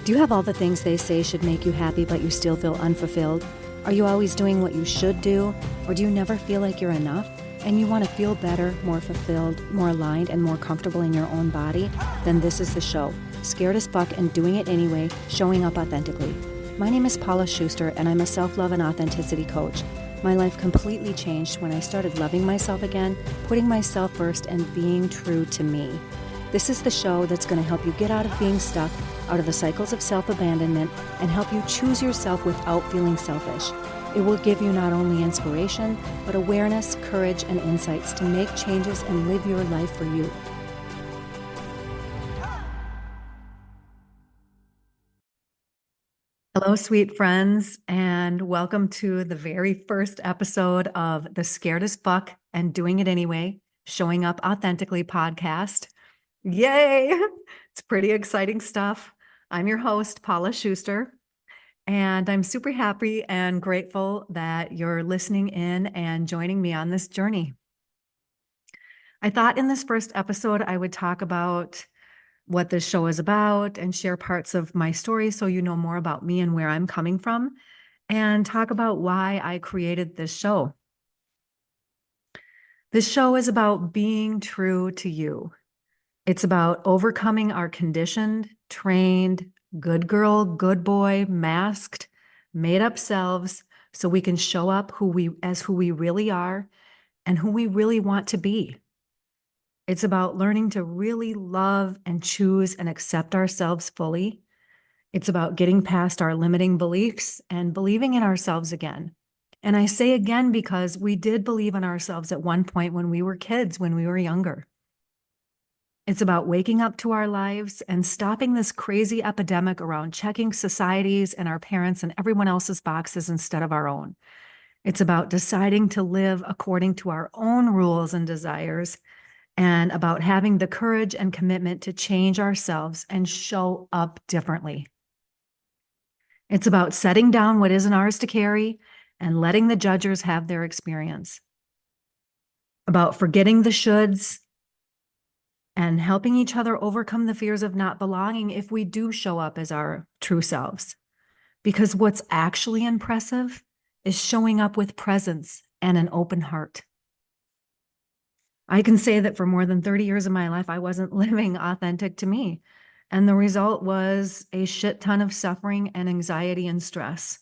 Do you have all the things they say should make you happy, but you still feel unfulfilled? Are you always doing what you should do? Or do you never feel like you're enough? And you want to feel better, more fulfilled, more aligned, and more comfortable in your own body? Then this is the show. Scared as fuck and doing it anyway, showing up authentically. My name is Paula Schuster, and I'm a self-love and authenticity coach. My life completely changed when I started loving myself again, putting myself first, and being true to me. This is the show that's going to help you get out of being stuck, out of the cycles of self-abandonment, and help you choose yourself without feeling selfish. It will give you not only inspiration, but awareness, courage, and insights to make changes and live your life for you. Hello, sweet friends, and welcome to the very first episode of the Scared as Fuck and Doing It Anyway, Showing Up Authentically podcast. Yay! It's pretty exciting stuff. I'm your host, Paula Schuster, and I'm super happy and grateful that you're listening in and joining me on this journey. I thought in this first episode, I would talk about what this show is about and share parts of my story so you know more about me and where I'm coming from, and talk about why I created this show. This show is about being true to you. It's about overcoming our conditioned, trained, good girl, good boy, masked, made up selves so we can show up who we really are and who we really want to be. It's about learning to really love and choose and accept ourselves fully. It's about getting past our limiting beliefs and believing in ourselves again. And I say again because we did believe in ourselves at one point when we were kids, when we were younger. It's about waking up to our lives and stopping this crazy epidemic around checking society's and our parents' and everyone else's boxes instead of our own. It's about deciding to live according to our own rules and desires, and about having the courage and commitment to change ourselves and show up differently. It's about setting down what isn't ours to carry and letting the judgers have their experience. About forgetting the shoulds and helping each other overcome the fears of not belonging if we do show up as our true selves. Because what's actually impressive is showing up with presence and an open heart. I can say that for more than 30 years of my life, I wasn't living authentic to me. And the result was a shit ton of suffering and anxiety and stress.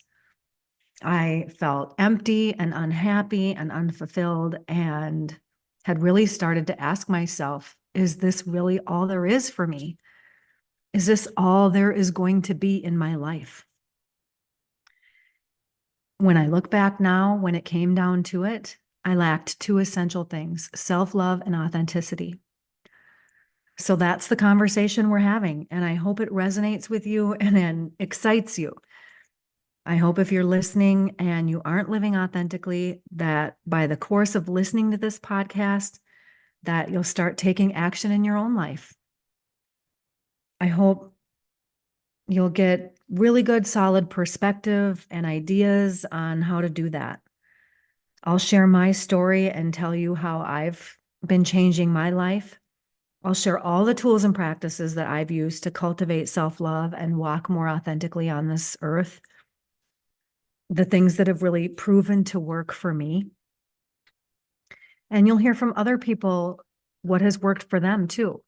I felt empty and unhappy and unfulfilled, and had really started to ask myself, is this really all there is for me? Is this all there is going to be in my life? When I look back now, when it came down to it, I lacked two essential things: self-love and authenticity. So that's the conversation we're having, and I hope it resonates with you and excites you. I hope if you're listening and you aren't living authentically, that by the course of listening to this podcast, that you'll start taking action in your own life. I hope you'll get really good, solid perspective and ideas on how to do that. I'll share my story and tell you how I've been changing my life. I'll share all the tools and practices that I've used to cultivate self-love and walk more authentically on this earth. The things that have really proven to work for me. And you'll hear from other people what has worked for them too.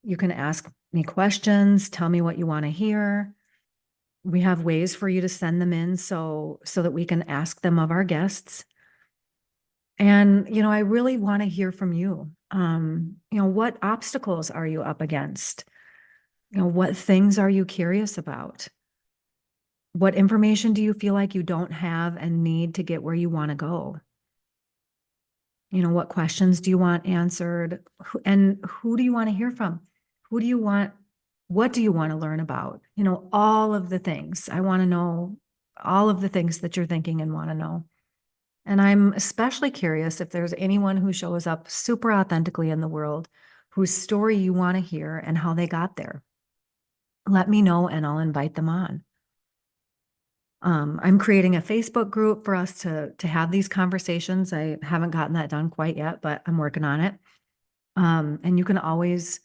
You can ask me questions, tell me what you want to hear. We have ways for you to send them in so that we can ask them of our guests. And, I really want to hear from you. What obstacles are you up against? What things are you curious about? What information do you feel like you don't have and need to get where you want to go? What questions do you want answered? And who do you want to hear from? What do you want to learn about? All of the things. I want to know all of the things that you're thinking and want to know. And I'm especially curious if there's anyone who shows up super authentically in the world, whose story you want to hear and how they got there. Let me know and I'll invite them on. I'm creating a Facebook group for us to have these conversations. I haven't gotten that done quite yet, but I'm working on it. And you can always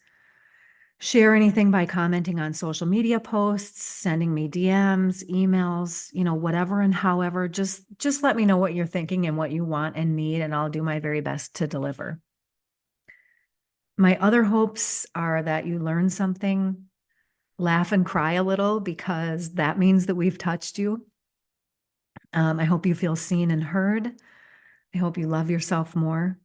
share anything by commenting on social media posts, sending me DMs, emails, whatever and however. Just let me know what you're thinking and what you want and need, and I'll do my very best to deliver. My other hopes are that you learn something, laugh and cry a little, because that means that we've touched you. I hope you feel seen and heard. I hope you love yourself more.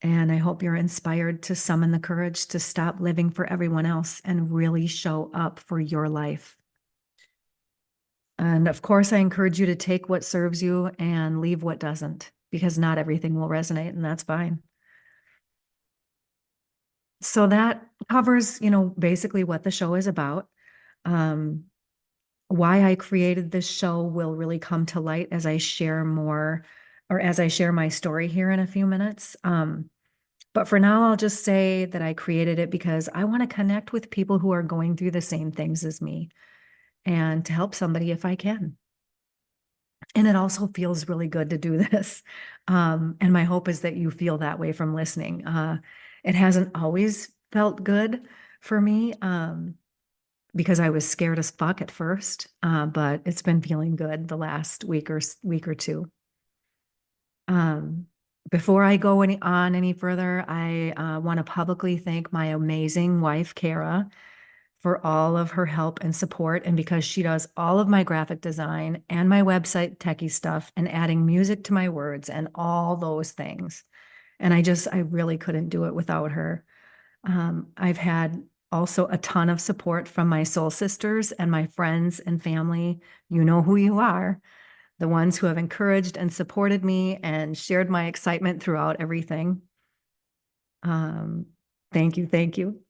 And I hope you're inspired to summon the courage to stop living for everyone else and really show up for your life. And of course, I encourage you to take what serves you and leave what doesn't, because not everything will resonate, and that's fine. So that covers, basically what the show is about. Um, why I created this show will really come to light as I share more, or as I share my story here in a few minutes. But for now, I'll just say that I created it because I want to connect with people who are going through the same things as me and to help somebody if I can. And it also feels really good to do this. And my hope is that you feel that way from listening. It hasn't always felt good for me because I was scared as fuck at first, but it's been feeling good the last week or two. Um, Before I go on any further, I want to publicly thank my amazing wife, Kara, for all of her help and support, and because she does all of my graphic design and my website techie stuff and adding music to my words and all those things. And I really couldn't do it without her. I've had also a ton of support from my soul sisters and my friends and family. You know who you are, the ones who have encouraged and supported me and shared my excitement throughout everything. Um, Thank you. Thank you.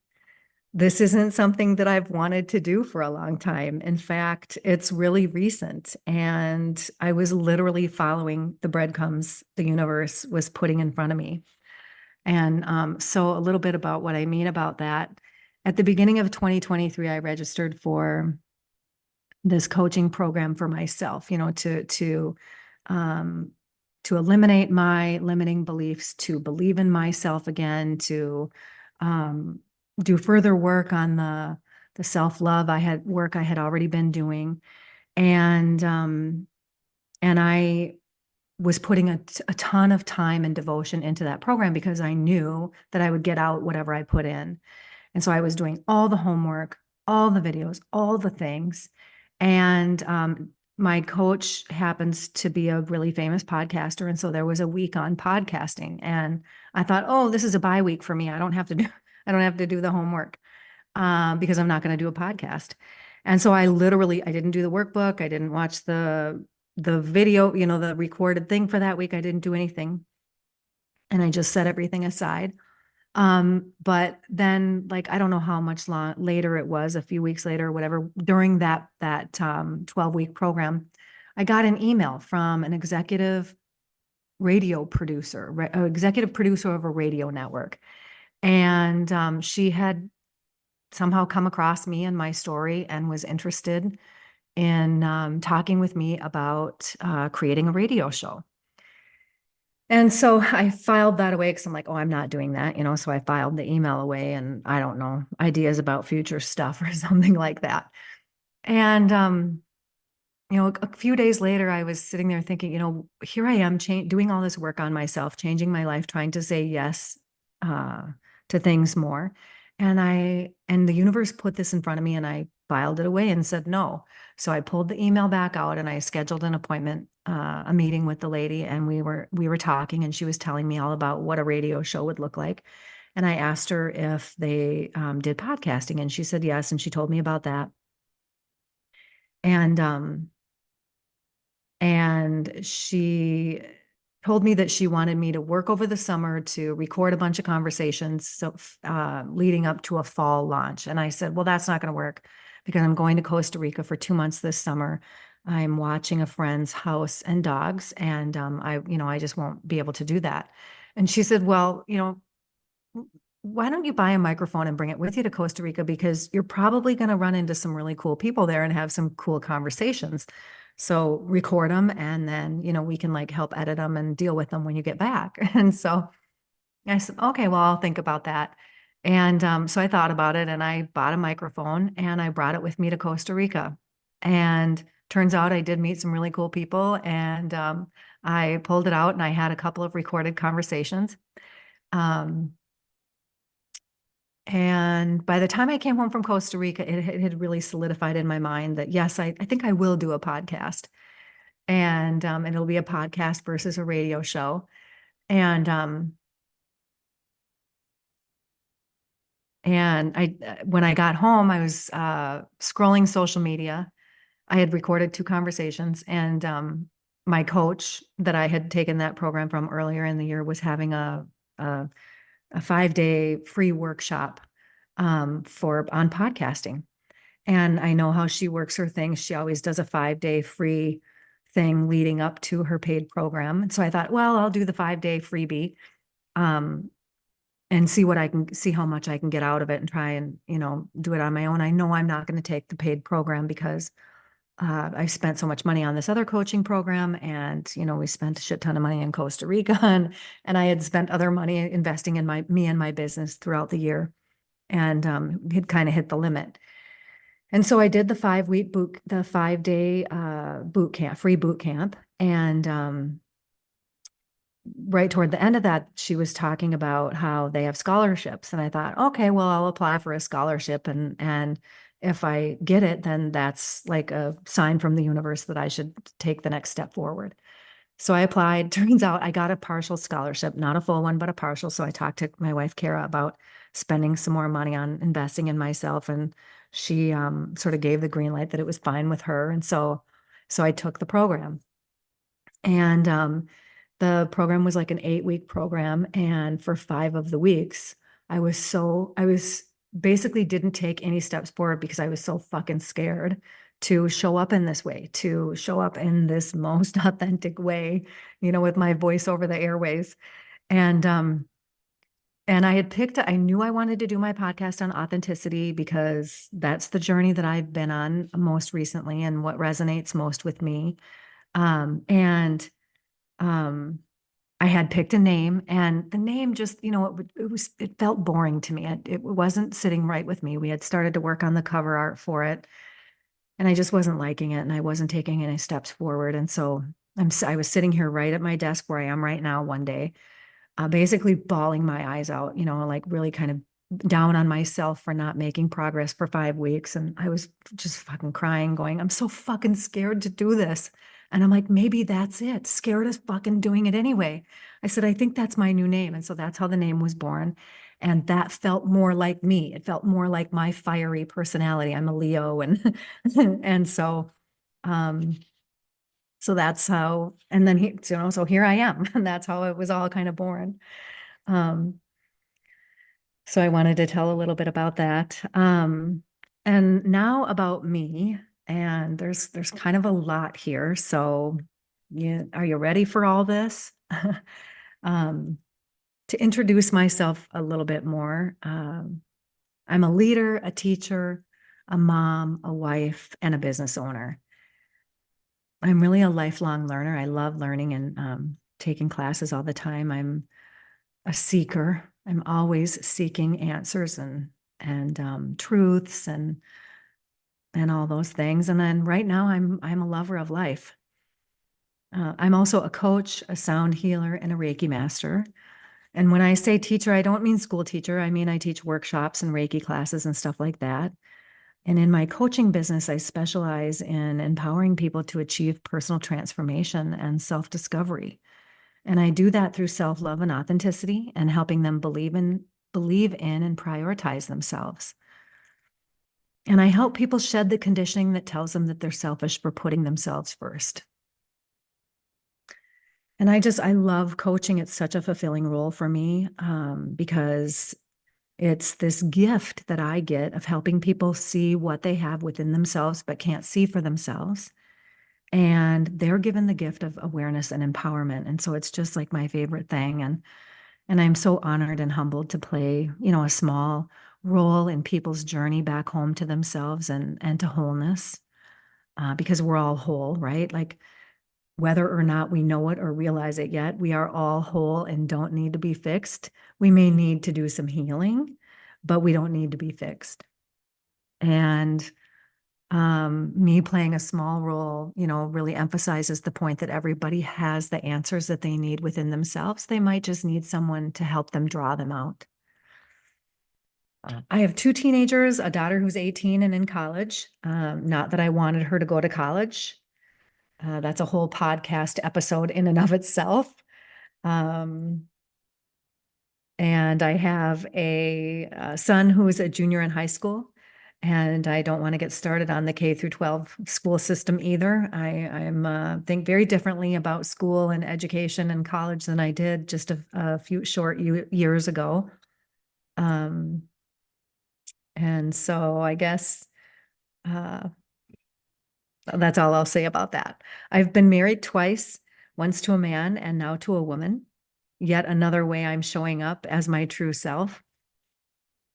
This isn't something that I've wanted to do for a long time. In fact, it's really recent. And I was literally following the breadcrumbs the universe was putting in front of me. And so a little bit about what I mean about that. At the beginning of 2023, I registered for this coaching program for myself, um, to eliminate my limiting beliefs, to believe in myself again, to um, do further work on the self-love I had already been doing. And I was putting a ton of time and devotion into that program because I knew that I would get out whatever I put in. And so I was doing all the homework, all the videos, all the things. And my coach happens to be a really famous podcaster. And so there was a week on podcasting. And I thought, oh, this is a bye week for me. I don't have to do the homework because I'm not going to do a podcast. And so I didn't do the workbook. I didn't watch the video, the recorded thing for that week. I didn't do anything. And I just set everything aside. But then, like, I don't know how much later it was, a few weeks later or whatever, during that 12-week program, I got an email from an executive executive producer of a radio network. And she had somehow come across me and my story and was interested in talking with me about creating a radio show. And so I filed that away because I'm like, oh, I'm not doing that, So I filed the email away, and I don't know, ideas about future stuff or something like that. And a few days later, I was sitting there thinking, here I am doing all this work on myself, changing my life, trying to say yes uh, to things more. And the universe put this in front of me, and I filed it away and said no. So I pulled the email back out, and I scheduled an appointment, a meeting with the lady, and we were talking, and she was telling me all about what a radio show would look like. And I asked her if they did podcasting, and she said yes, and she told me about that. And she told me that she wanted me to work over the summer to record a bunch of conversations, so leading up to a fall launch. And I said, well, that's not going to work because I'm going to Costa Rica for 2 months this summer. I'm watching a friend's house and dogs, and I just won't be able to do that. And she said, well, why don't you buy a microphone and bring it with you to Costa Rica? Because you're probably going to run into some really cool people there and have some cool conversations. So record them, and then, we can like help edit them and deal with them when you get back. And so I said, okay, well, I'll think about that. And so I thought about it and I bought a microphone and I brought it with me to Costa Rica. And turns out I did meet some really cool people and I pulled it out and I had a couple of recorded conversations. Um, and by the time I came home from Costa Rica, it had really solidified in my mind that yes, I think I will do a podcast. And it'll be a podcast versus a radio show. And when I got home, I was scrolling social media. I had recorded two conversations, and my coach that I had taken that program from earlier in the year was having a, a 5-day free workshop for on podcasting. And I know how she works her things. She always does a 5-day free thing leading up to her paid program. And so I thought, well, I'll do the 5-day freebie. Um, and see what I can see how much I can get out of it and try and, do it on my own. I know I'm not going to take the paid program because I've spent so much money on this other coaching program and, we spent a shit ton of money in Costa Rica and I had spent other money investing in me and my business throughout the year and had kind of hit the limit. And so I did the 5-day boot camp, free boot camp. And right toward the end of that, she was talking about how they have scholarships. And I thought, okay, well, I'll apply for a scholarship. And if I get it, then that's like a sign from the universe that I should take the next step forward. So I applied. Turns out I got a partial scholarship, not a full one, but a partial. So I talked to my wife, Kara, about spending some more money on investing in myself. And she sort of gave the green light that it was fine with her. And so I took the program. And the program was like an 8-week program. And for 5 of the weeks, I was basically didn't take any steps forward because I was so fucking scared to show up in this way, to show up in this most authentic way, with my voice over the airways. And, and I knew I wanted to do my podcast on authenticity because that's the journey that I've been on most recently and what resonates most with me. And, um, I had picked a name and the name just, it felt boring to me. It wasn't sitting right with me. We had started to work on the cover art for it and I just wasn't liking it and I wasn't taking any steps forward. And so I was sitting here right at my desk where I am right now one day, basically bawling my eyes out, like really kind of down on myself for not making progress for 5 weeks. And I was just fucking crying, going, I'm so fucking scared to do this. And I'm like, maybe that's it. Scared of fucking doing it anyway. I said, I think that's my new name. And so that's how the name was born. And that felt more like me. It felt more like my fiery personality. I'm a Leo. And, and um, so that's how, and then so here I am. And that's how it was all kind of born. Um, so I wanted to tell a little bit about that. And now about me, and there's kind of a lot here. So are you ready for all this? um, to introduce myself a little bit more, I'm a leader, a teacher, a mom, a wife, and a business owner. I'm really a lifelong learner. I love learning and taking classes all the time. I'm a seeker. I'm always seeking answers and truths and all those things. And then right now I'm a lover of life. I'm also a coach, a sound healer, and a Reiki master. And when I say teacher, I don't mean school teacher. I mean I teach workshops and Reiki classes and stuff like that. And in my coaching business, I specialize in empowering people to achieve personal transformation and self-discovery. And I do that through self-love and authenticity and helping them believe in and prioritize themselves. And I help people shed the conditioning that tells them that they're selfish for putting themselves first. And I love coaching. It's such a fulfilling role for me because it's this gift that I get of helping people see what they have within themselves but can't see for themselves. And they're given the gift of awareness and empowerment. And so it's just like my favorite thing. And I'm so honored and humbled to play, a small role in people's journey back home to themselves and to wholeness, because we're all whole, right? Like whether or not we know it or realize it yet, we are all whole and don't need to be fixed. We may need to do some healing, but we don't need to be fixed. And me playing a small role, really emphasizes the point that everybody has the answers that they need within themselves. They might just need someone to help them draw them out. I have two teenagers, a daughter who's 18 and in college. Not that I wanted her to go to college. That's a whole podcast episode in and of itself. Um, and I have a son who is a junior in high school. And I don't want to get started on the K through 12 school system either. I'm think very differently about school and education and college than I did just a few short years ago. Um, and so I guess uh, that's all I'll say about that. I've been married twice, once to a man and now to a woman. Yet another way I'm showing up as my true self.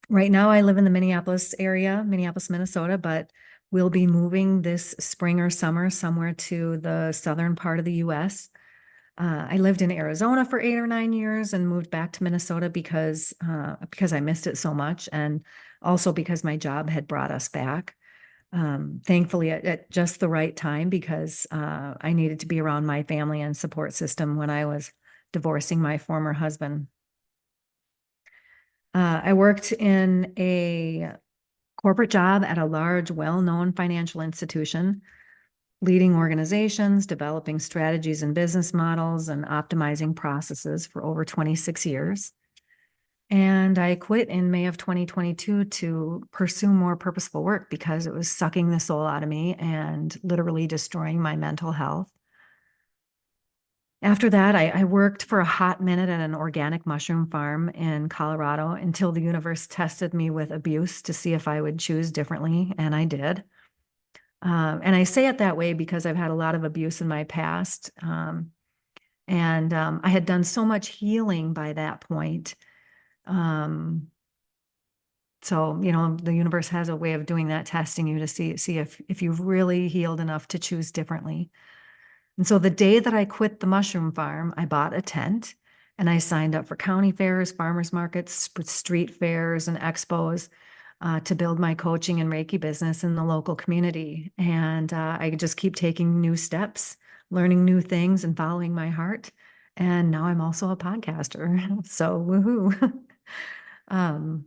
Right now, I live in the Minneapolis area, Minneapolis, Minnesota, but we'll be moving this spring or summer somewhere to the southern part of the US. I lived in Arizona for 8 or 9 years and moved back to Minnesota because I missed it so much, and also because my job had brought us back. Thankfully, at just the right time, because I needed to be around my family and support system when I was divorcing my former husband. I worked in a corporate job at a large, well-known financial institution, leading organizations, developing strategies and business models, and optimizing processes for over 26 years. And I quit in May of 2022 to pursue more purposeful work because it was sucking the soul out of me and literally destroying my mental health. After that, I worked for a hot minute at an organic mushroom farm in Colorado until the universe tested me with abuse to see if I would choose differently, and I did. And I say it that way because I've had a lot of abuse in my past. And I had done so much healing by that point. Um, so, the universe has a way of doing that, testing you to see if you've really healed enough to choose differently. And so the day that I quit the mushroom farm, I bought a tent and I signed up for county fairs, farmers markets, street fairs, and expos to build my coaching and Reiki business in the local community. And I just keep taking new steps, learning new things, and following my heart. And now I'm also a podcaster. So woohoo. um,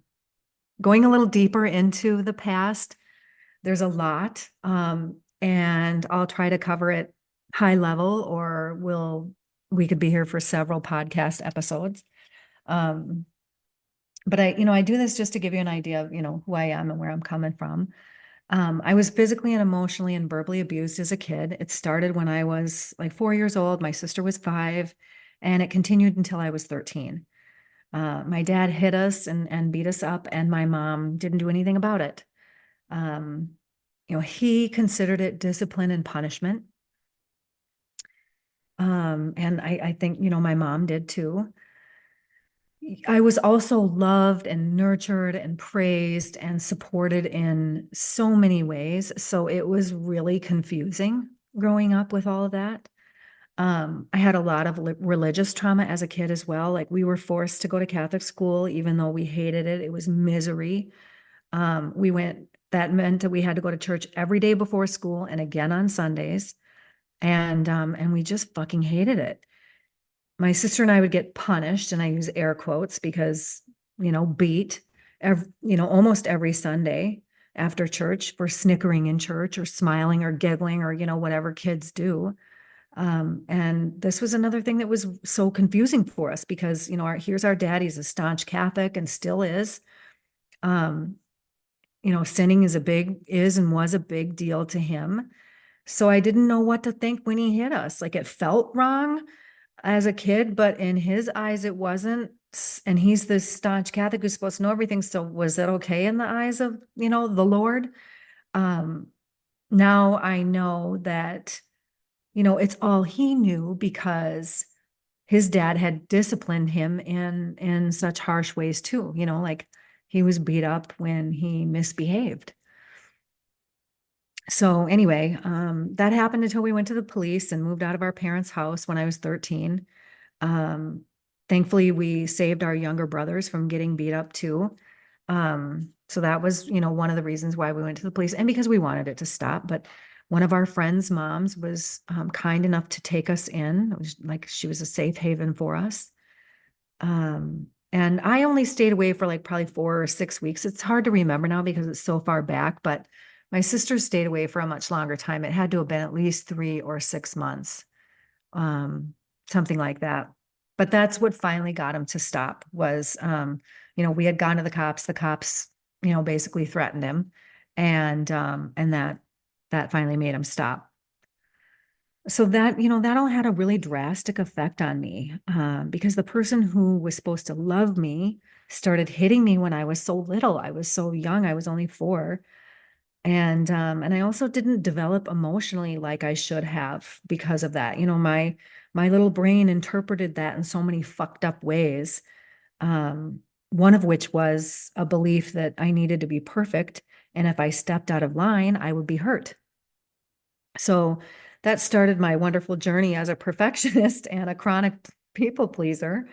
Going a little deeper into the past, there's a lot, and I'll try to cover it high level, or we could be here for several podcast episodes. Um, but I do this just to give you an idea of, who I am and where I'm coming from. I was physically and emotionally and verbally abused as a kid. It started when I was like 4 years old. My sister was 5, and it continued until I was 13. My dad hit us and beat us up, and my mom didn't do anything about it. Um, he considered it discipline and punishment. And I think, my mom did too. I was also loved and nurtured and praised and supported in so many ways. So it was really confusing growing up with all of that. I had a lot of religious trauma as a kid as well. Like, we were forced to go to Catholic school, even though we hated it. It was misery. That meant that we had to go to church every day before school and again on Sundays. And we just fucking hated it. My sister and I would get punished, and I use air quotes because, beat almost every Sunday after church for snickering in church or smiling or giggling or, whatever kids do. And this was another thing that was so confusing for us because, here's our dad, he's a staunch Catholic and still is. Um, sinning is and was a big deal to him. So I didn't know what to think when he hit us. Like, it felt wrong as a kid, but in his eyes, it wasn't. And he's this staunch Catholic who's supposed to know everything. So was that okay in the eyes of, the Lord? Um, Now I know that, it's all he knew because his dad had disciplined him in such harsh ways too, like he was beat up when he misbehaved. So anyway, that happened until we went to the police and moved out of our parents' house when I was 13. Um, Thankfully, we saved our younger brothers from getting beat up too. So that was, one of the reasons why we went to the police and because we wanted it to stop. But one of our friends' moms was kind enough to take us in. It was like she was a safe haven for us. And I only stayed away for like probably 4 or 6 weeks. It's hard to remember now because it's so far back, but my sister stayed away for a much longer time. It had to have been at least 3 or 6 months, um, something like that. But that's what finally got him to stop was, we had gone to the cops. The cops, basically threatened him, and that finally made him stop. So that all had a really drastic effect on me, because the person who was supposed to love me started hitting me when I was so little. I was so young. I was only 4. And I also didn't develop emotionally like I should have because of that. My little brain interpreted that in so many fucked up ways. Um, one of which was a belief that I needed to be perfect, and if I stepped out of line, I would be hurt. So that started my wonderful journey as a perfectionist and a chronic people pleaser,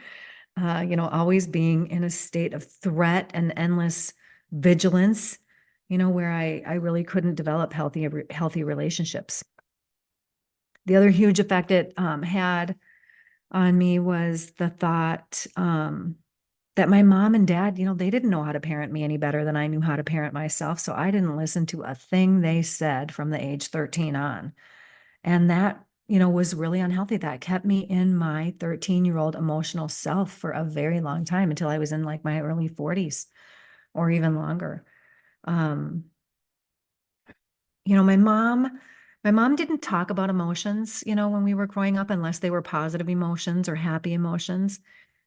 always being in a state of threat and endless vigilance, where I really couldn't develop healthy relationships. The other huge effect it had on me was the thought that my mom and dad, they didn't know how to parent me any better than I knew how to parent myself. So I didn't listen to a thing they said from the age 13 on. And that, was really unhealthy. That kept me in my 13-year-old emotional self for a very long time until I was in like my early 40s or even longer. Um, you know, my mom, my mom didn't talk about emotions, when we were growing up, unless they were positive emotions or happy emotions.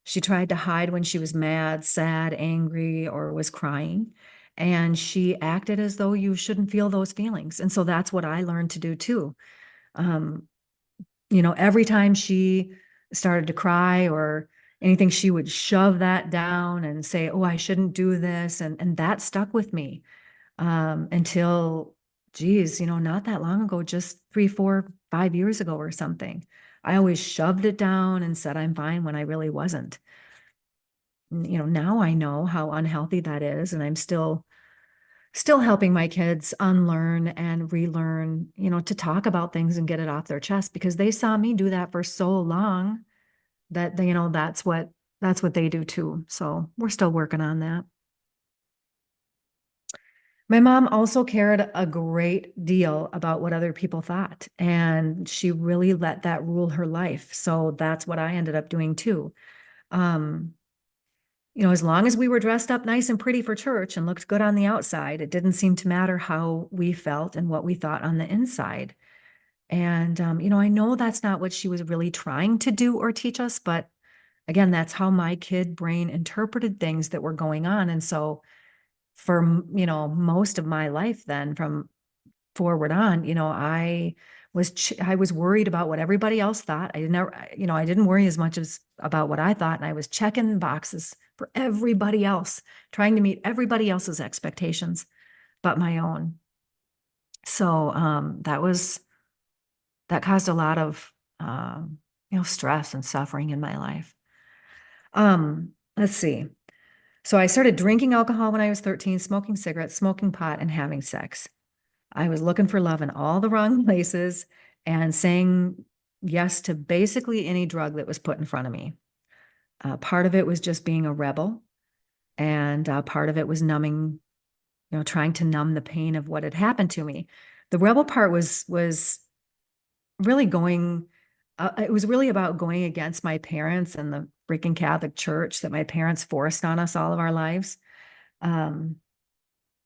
She tried to hide when she was mad, sad, angry, or was crying. And she acted as though you shouldn't feel those feelings. And so that's what I learned to do too. Um, every time she started to cry or anything, she would shove that down and say, "Oh, I shouldn't do this." And that stuck with me, until, geez, not that long ago, just 3, 4, 5 years ago or something. I always shoved it down and said I'm fine when I really wasn't. Now I know how unhealthy that is, and I'm still helping my kids unlearn and relearn, to talk about things and get it off their chest because they saw me do that for so long that they, that's what they do too. So we're still working on that. My mom also cared a great deal about what other people thought, and she really let that rule her life. So that's what I ended up doing too. Um, as long as we were dressed up nice and pretty for church and looked good on the outside, it didn't seem to matter how we felt and what we thought on the inside. And, I know that's not what she was really trying to do or teach us, but again, that's how my kid brain interpreted things that were going on. And so for, most of my life then from forward on, I was worried about what everybody else thought. I didn't worry as much as about what I thought. And I was checking boxes for everybody else, trying to meet everybody else's expectations but my own. So that caused a lot of stress and suffering in my life. Let's see. So I started drinking alcohol when I was 13, smoking cigarettes, smoking pot, and having sex. I was looking for love in all the wrong places and saying yes to basically any drug that was put in front of me. Part of it was just being a rebel, and part of it was trying to numb the pain of what had happened to me. The rebel part was really going. It was really about going against my parents and the freaking Catholic Church that my parents forced on us all of our lives. Um,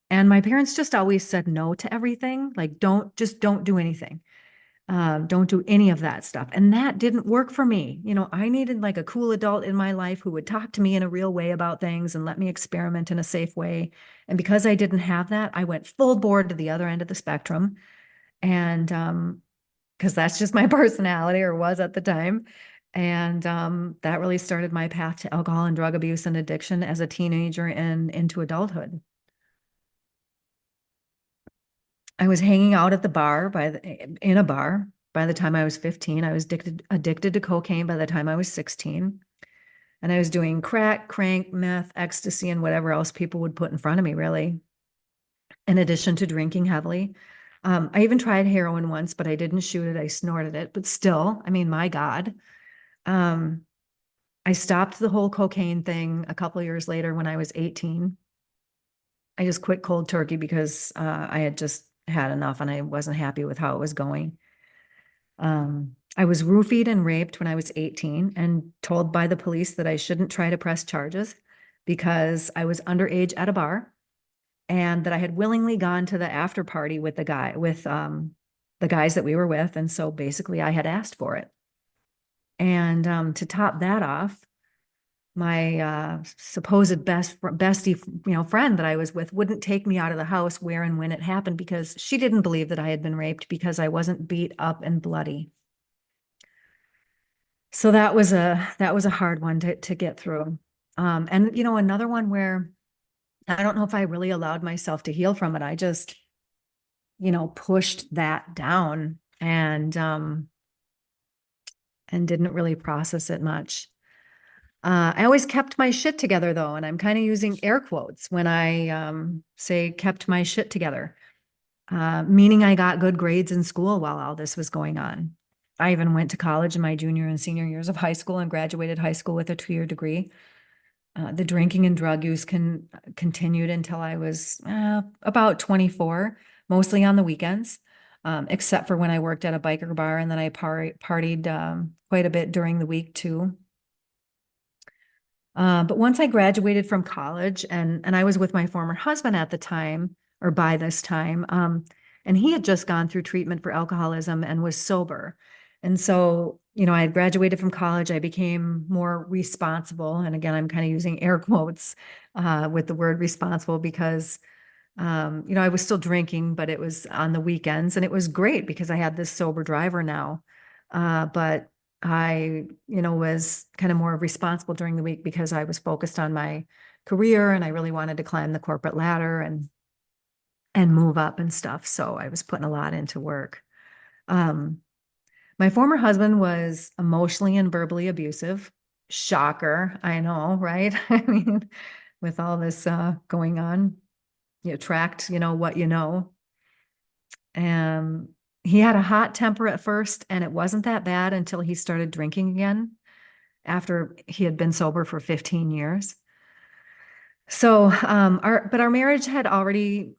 and my parents just always said no to everything. Like, don't do anything. Don't do any of that stuff. And that didn't work for me. I needed like a cool adult in my life who would talk to me in a real way about things and let me experiment in a safe way. And because I didn't have that, I went full board to the other end of the spectrum. And because that's just my personality or was at the time. And that really started my path to alcohol and drug abuse and addiction as a teenager and into adulthood. I was hanging out at the bar in a bar by the time I was 15. I was addicted to cocaine by the time I was 16. And I was doing crack, crank, meth, ecstasy, and whatever else people would put in front of me, really, in addition to drinking heavily. I even tried heroin once, but I didn't shoot it. I snorted it. But still, I mean, my God. Um, I stopped the whole cocaine thing a couple of years later when I was 18. I just quit cold turkey because I had just had enough and I wasn't happy with how it was going. I was roofied and raped when I was 18 and told by the police that I shouldn't try to press charges because I was underage at a bar and that I had willingly gone to the after party with the guys that we were with. And so basically I had asked for it. And to top that off, my supposed bestie, friend that I was with wouldn't take me out of the house where and when it happened because she didn't believe that I had been raped because I wasn't beat up and bloody. So that was a hard one to get through. And another one where I don't know if I really allowed myself to heal from it. I just, pushed that down and didn't really process it much. I always kept my shit together though, and I'm kind of using air quotes when I say kept my shit together, meaning I got good grades in school while all this was going on. I even went to college in my junior and senior years of high school and graduated high school with a 2-year degree. The drinking and drug use continued until I was about 24, mostly on the weekends, except for when I worked at a biker bar, and then I partied quite a bit during the week too. But once I graduated from college and I was with my former husband at the time, or by this time, and he had just gone through treatment for alcoholism and was sober. And so, I had graduated from college. I became more responsible. And again, I'm kind of using air quotes with the word responsible because I was still drinking, but it was on the weekends and it was great because I had this sober driver now. But I, was kind of more responsible during the week because I was focused on my career and I really wanted to climb the corporate ladder and move up and stuff. So I was putting a lot into work. Um, my former husband was emotionally and verbally abusive. Shocker, I know, right? I mean, with all this going on, you attract, what you know. And he had a hot temper at first, and it wasn't that bad until he started drinking again after he had been sober for 15 years. So, our marriage had already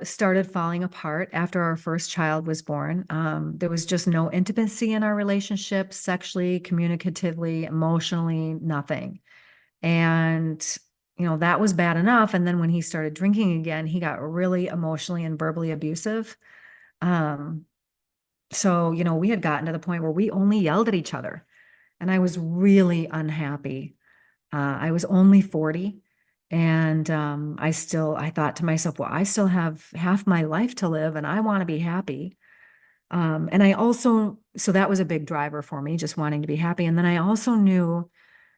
started falling apart after our first child was born. There was just no intimacy in our relationship, sexually, communicatively, emotionally, nothing. And, that was bad enough. And then when he started drinking again, he got really emotionally and verbally abusive. Um, so, we had gotten to the point where we only yelled at each other, and I was really unhappy. I was only 40. And I thought to myself, well, I still have half my life to live and I want to be happy. And I also, so that was a big driver for me, just wanting to be happy. And then I also knew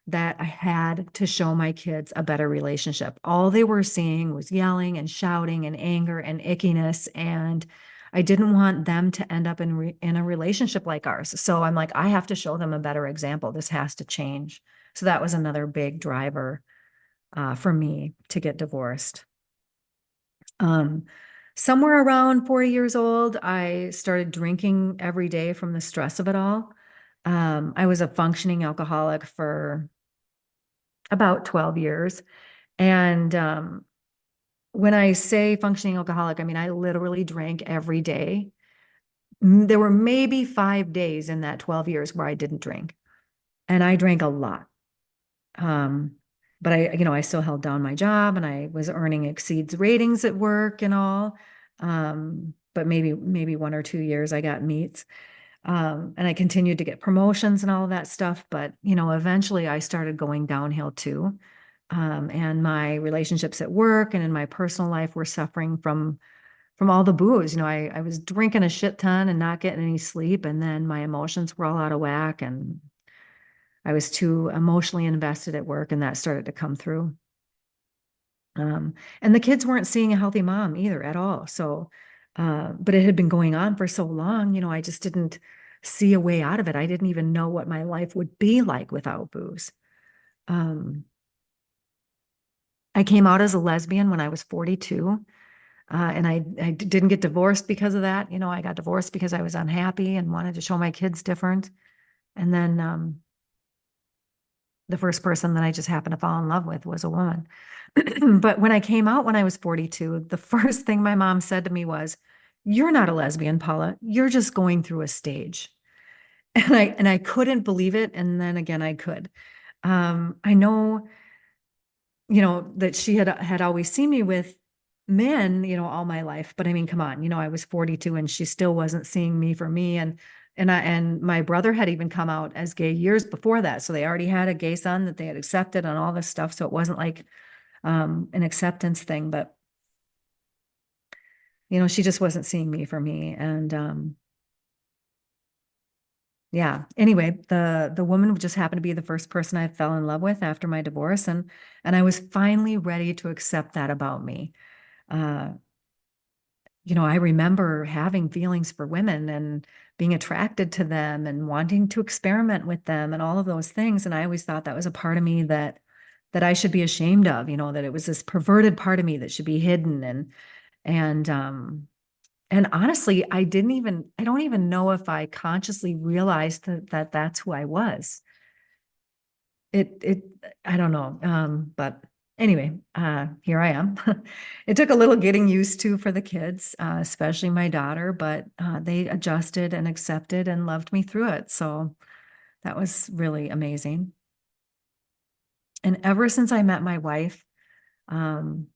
that I had to show my kids a better relationship. All they were seeing was yelling and shouting and anger and ickiness. And I didn't want them to end up in a relationship like ours. So I'm like, I have to show them a better example. This has to change. So that was another big driver for me to get divorced. Um, Somewhere around 40 years old, I started drinking every day from the stress of it all. I was a functioning alcoholic for about 12 years. And when I say functioning alcoholic, I mean, I literally drank every day. There were maybe 5 days in that 12 years where I didn't drink, and I drank a lot. Um, but I still held down my job and I was earning exceeds ratings at work and all. But maybe 1 or 2 years I got meets. And I continued to get promotions and all of that stuff. But, eventually I started going downhill too. And my relationships at work and in my personal life were suffering from all the booze. I was drinking a shit ton and not getting any sleep. And then my emotions were all out of whack and I was too emotionally invested at work, and that started to come through. And the kids weren't seeing a healthy mom either at all. So, but it had been going on for so long, I just didn't see a way out of it. I didn't even know what my life would be like without booze. Um, I came out as a lesbian when I was 42. And I didn't get divorced because of that. You know, I got divorced because I was unhappy and wanted to show my kids different. And then the first person that I just happened to fall in love with was a woman. But when I came out when I was 42, the first thing my mom said to me was, "You're not a lesbian, Paula. You're just going through a stage." And I couldn't believe it. And then again, I could. I know, that she had always seen me with men, all my life. But I mean, come on, I was 42 and she still wasn't seeing me for me. And my brother had even come out as gay years before that. So they already had a gay son that they had accepted and all this stuff. So it wasn't like an acceptance thing, but she just wasn't seeing me for me. And yeah, anyway, the woman just happened to be the first person I fell in love with after my divorce. And I was finally ready to accept that about me. Uh, I remember having feelings for women and being attracted to them and wanting to experiment with them and all of those things. And I always thought that was a part of me that I should be ashamed of, that it was this perverted part of me that should be hidden. And honestly, I don't even know if I consciously realized that that's who I was. It I don't know. But anyway, here I am. It took a little getting used to for the kids, especially my daughter, but they adjusted and accepted and loved me through it. So that was really amazing. And ever since I met my wife, um,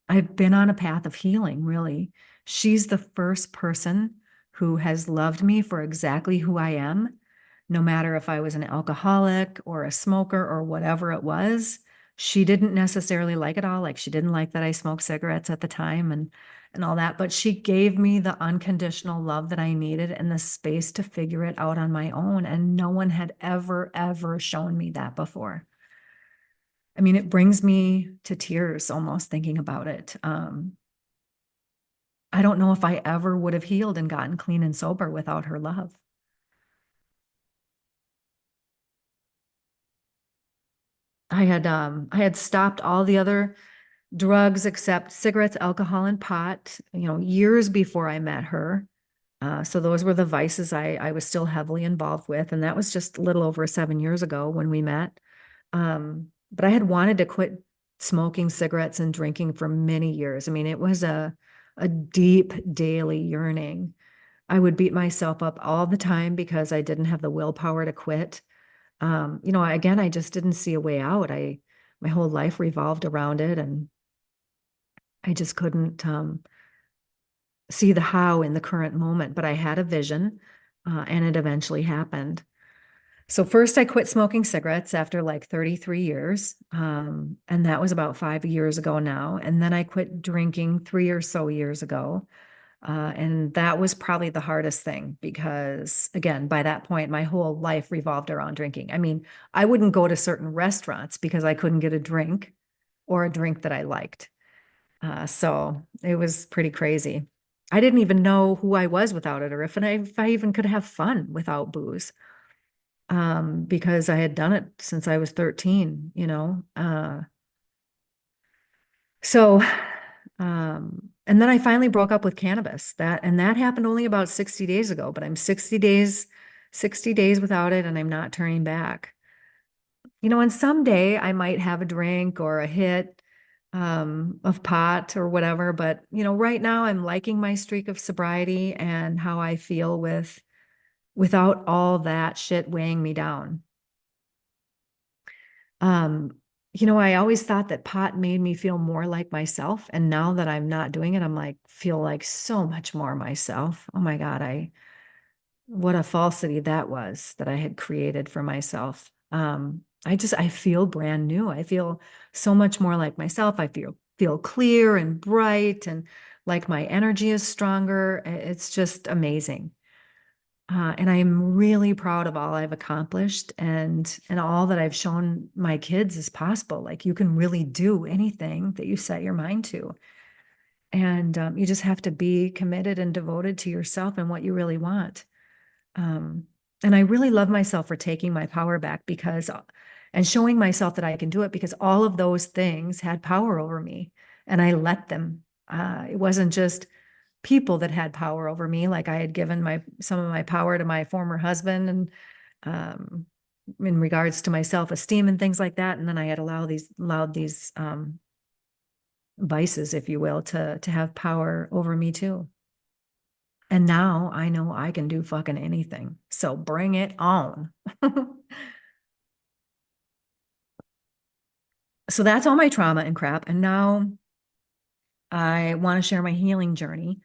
I've been on a path of healing, really. She's the first person who has loved me for exactly who I am, no matter if I was an alcoholic or a smoker or whatever it was. She didn't necessarily like it all. Like she didn't like that I smoked cigarettes at the time and all that, but she gave me the unconditional love that I needed and the space to figure it out on my own. And no one had ever shown me that before. I mean, it brings me to tears almost thinking about it. I don't know if I ever would have healed and gotten clean and sober without her love. I had stopped all the other drugs except cigarettes, alcohol, and pot, years before I met her. So those were the vices I was still heavily involved with. And that was just a little over 7 years ago when we met. But I had wanted to quit smoking cigarettes and drinking for many years. I mean, it was a deep daily yearning. I would beat myself up all the time because I didn't have the willpower to quit. Again, I just didn't see a way out. My whole life revolved around it, and I just couldn't see the how in the current moment. But I had a vision, and it eventually happened. So first, I quit smoking cigarettes after like 33 years, and that was about 5 years ago now. And then I quit drinking 3 or so years ago. And that was probably the hardest thing because, again, by that point, my whole life revolved around drinking. I mean, I wouldn't go to certain restaurants because I couldn't get a drink or a drink that I liked. So it was pretty crazy. I didn't even know who I was without it or if I even could have fun without booze, because I had done it since I was 13, So, and then I finally broke up with cannabis. And that happened only about 60 days ago, but I'm 60 days without it, and I'm not turning back. And someday I might have a drink or a hit of pot or whatever, but right now I'm liking my streak of sobriety and how I feel without all that shit weighing me down. Um, I always thought that pot made me feel more like myself. And now that I'm not doing it, I'm like, feel like so much more myself. Oh my God, what a falsity that was that I had created for myself. I feel brand new. I feel so much more like myself. I feel clear and bright and like my energy is stronger. It's just amazing. And I'm really proud of all I've accomplished and all that I've shown my kids is possible. Like you can really do anything that you set your mind to. And you just have to be committed and devoted to yourself and what you really want. Um, and I really love myself for taking my power back because, and showing myself that I can do it, because all of those things had power over me and I let them. It wasn't just people that had power over me. Like I had given some of my power to my former husband, and um, in regards to my self-esteem and things like that. And then I had allowed these vices, if you will, to have power over me too. And now I know I can do fucking anything. So bring it on. So that's all my trauma and crap. And now I want to share my healing journey,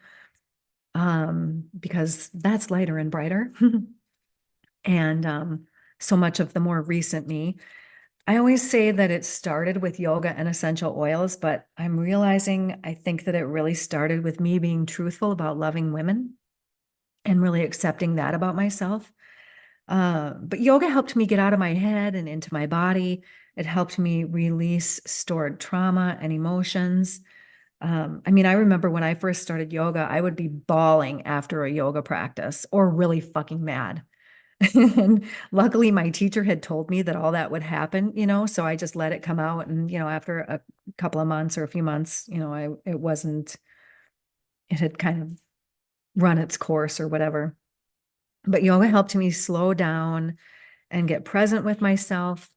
because that's lighter and brighter. And so much of the more recent me. I always say that it started with yoga and essential oils, but I'm realizing I think that it really started with me being truthful about loving women and really accepting that about myself. But yoga helped me get out of my head and into my body. It helped me release stored trauma and emotions. I mean, I remember when I first started yoga, I would be bawling after a yoga practice or really fucking mad. And luckily, my teacher had told me that all that would happen, so I just let it come out. And, after a couple of months or a few months, it had kind of run its course or whatever. But yoga helped me slow down and get present with myself.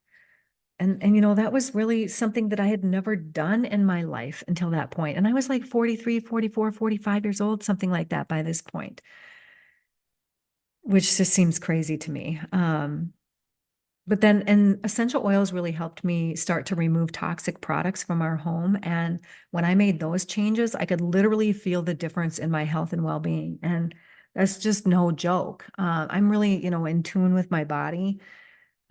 And that was really something that I had never done in my life until that point. And I was like 43, 44, 45 years old, something like that by this point, which just seems crazy to me. But then, and essential oils really helped me start to remove toxic products from our home. And when I made those changes, I could literally feel the difference in my health and well-being. And that's just no joke. I'm really, in tune with my body.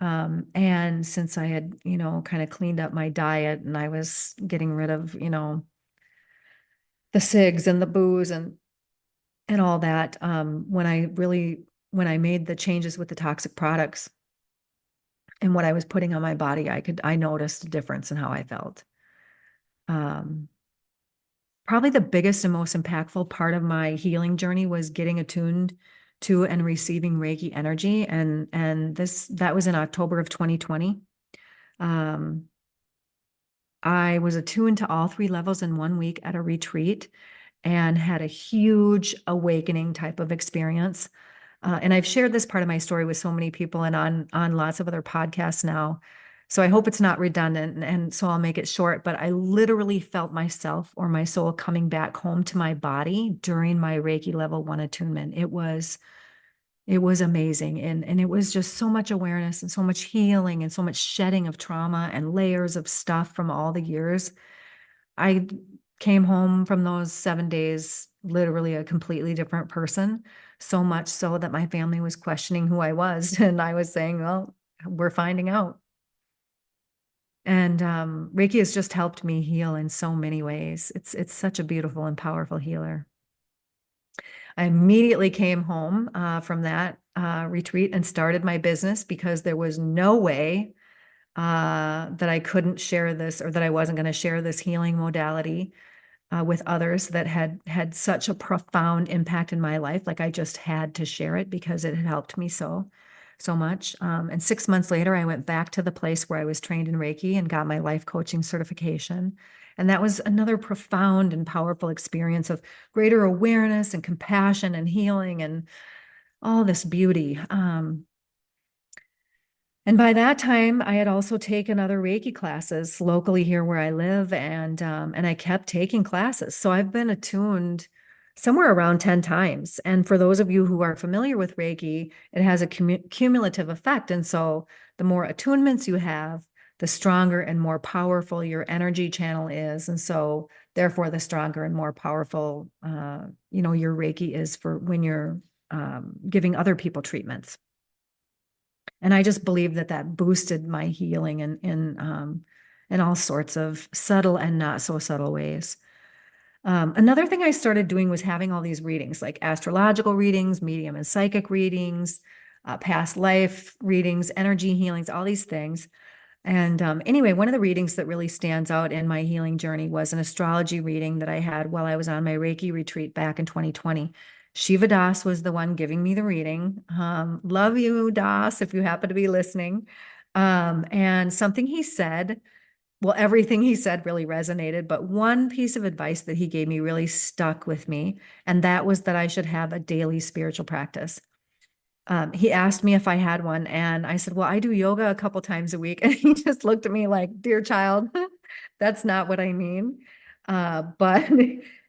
And since I had, kind of cleaned up my diet and I was getting rid of, the cigs and the booze and all that, when I made the changes with the toxic products and what I was putting on my body, I noticed a difference in how I felt. Um, Probably the biggest and most impactful part of my healing journey was getting attuned to and receiving Reiki energy. And that was in October of 2020. Um, I was attuned to all three levels in 1 week at a retreat and had a huge awakening type of experience. And I've shared this part of my story with so many people and on lots of other podcasts now. So I hope it's not redundant, and so I'll make it short. But I literally felt myself or my soul coming back home to my body during my Reiki level 1 attunement. It was amazing. And it was just so much awareness and so much healing and so much shedding of trauma and layers of stuff from all the years. I came home from those 7 days, literally a completely different person, so much so that my family was questioning who I was. And I was saying, well, we're finding out. And Reiki has just helped me heal in so many ways. It's such a beautiful and powerful healer. I immediately came home from that retreat and started my business, because there was no way that I couldn't share this, or that I wasn't going to share this healing modality with others that had such a profound impact in my life. Like I just had to share it because it had helped me so much. And 6 months later, I went back to the place where I was trained in Reiki and got my life coaching certification. And that was another profound and powerful experience of greater awareness and compassion and healing and all this beauty. And by that time, I had also taken other Reiki classes locally here where I live, and I kept taking classes. So I've been attuned somewhere around 10 times. And for those of you who are familiar with Reiki, it has a cumulative effect. And so the more attunements you have, the stronger and more powerful your energy channel is. And so therefore, the stronger and more powerful, your Reiki is for when you're giving other people treatments. And I just believe that boosted my healing in all sorts of subtle and not so subtle ways. Another thing I started doing was having all these readings, like astrological readings, medium and psychic readings, past life readings, energy healings, all these things. And anyway, one of the readings that really stands out in my healing journey was an astrology reading that I had while I was on my Reiki retreat back in 2020. Shiva Das was the one giving me the reading. Love you, Das, if you happen to be listening. And something he said, well, everything he said really resonated, but one piece of advice that he gave me really stuck with me. And that was that I should have a daily spiritual practice. He asked me if I had one, and I said, well, I do yoga a couple times a week. And he just looked at me like, dear child, that's not what I mean. But,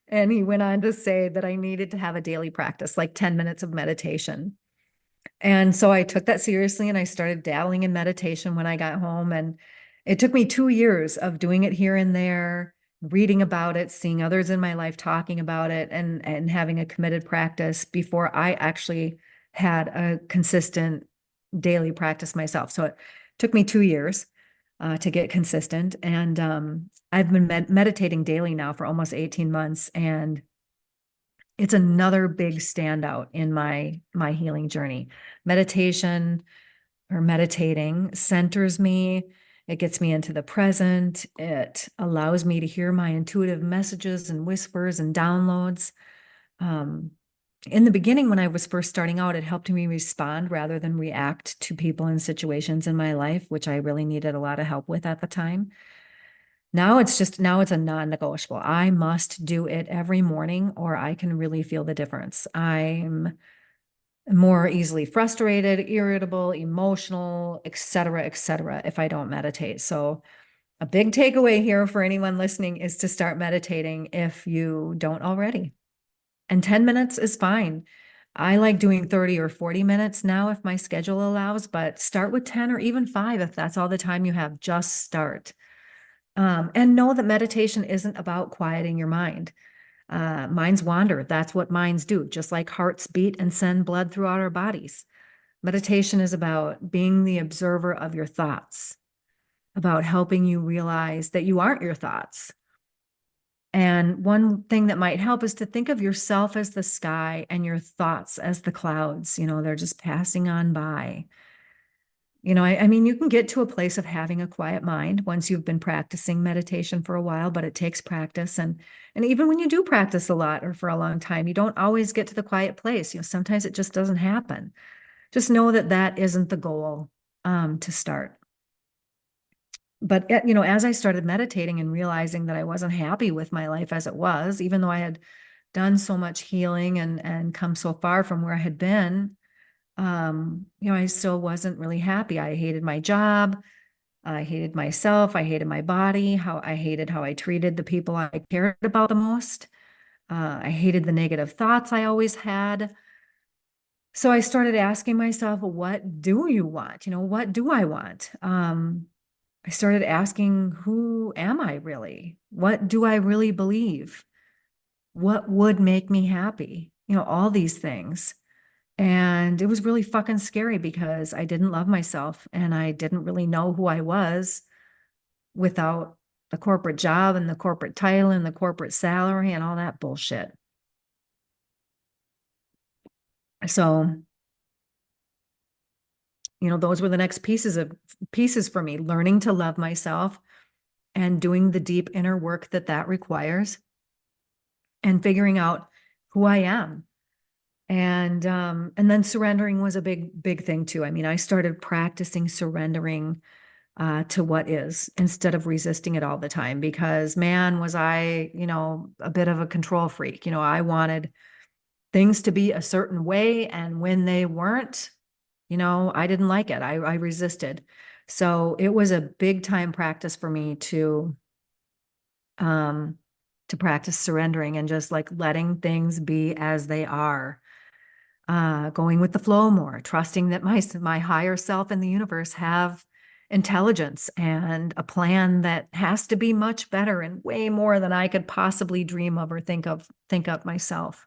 and he went on to say that I needed to have a daily practice, like 10 minutes of meditation. And so I took that seriously and I started dabbling in meditation when I got home. And it took me 2 years of doing it here and there, reading about it, seeing others in my life talking about it, and having a committed practice before I actually had a consistent daily practice myself. So it took me 2 years to get consistent. And I've been meditating daily now for almost 18 months. And it's another big standout in my healing journey. Meditation or meditating centers me. It gets me into the present. It allows me to hear my intuitive messages and whispers and downloads. Um, in the beginning, when I was first starting out, it helped me respond rather than react to people and situations in my life, which I really needed a lot of help with at the time. Now it's a non-negotiable. I must do it every morning or I can really feel the difference. I'm more easily frustrated, irritable, emotional, et cetera, if I don't meditate. So a big takeaway here for anyone listening is to start meditating if you don't already. And 10 minutes is fine. I like doing 30 or 40 minutes now if my schedule allows, but start with 10 or even 5 if that's all the time you have. Just start. And know that meditation isn't about quieting your mind. Minds wander. That's what minds do, just like hearts beat and send blood throughout our bodies. Meditation is about being the observer of your thoughts, about helping you realize that you aren't your thoughts. And one thing that might help is to think of yourself as the sky and your thoughts as the clouds. They're just passing on by. I mean, you can get to a place of having a quiet mind once you've been practicing meditation for a while, but it takes practice. And even when you do practice a lot or for a long time, you don't always get to the quiet place. Sometimes it just doesn't happen. Just know that that isn't the goal to start. But as I started meditating and realizing that I wasn't happy with my life as it was, even though I had done so much healing and come so far from where I had been, I still wasn't really happy. I hated my job. I hated myself. I hated my body. I hated how I treated the people I cared about the most. I hated the negative thoughts I always had. So I started asking myself, well, what do you want? What do I want? I started asking, who am I really? What do I really believe? What would make me happy? All these things. And it was really fucking scary because I didn't love myself and I didn't really know who I was without the corporate job and the corporate title and the corporate salary and all that bullshit. So, those were the next pieces for me, learning to love myself and doing the deep inner work that requires and figuring out who I am. And then surrendering was a big thing too. I mean, I started practicing surrendering to what is instead of resisting it all the time because man, was I, a bit of a control freak. I wanted things to be a certain way. And when they weren't, I didn't like it. I resisted. So it was a big time practice for me um, to practice surrendering and just like letting things be as they are. Going with the flow more, trusting that my higher self and the universe have intelligence and a plan that has to be much better and way more than I could possibly dream of or think of myself.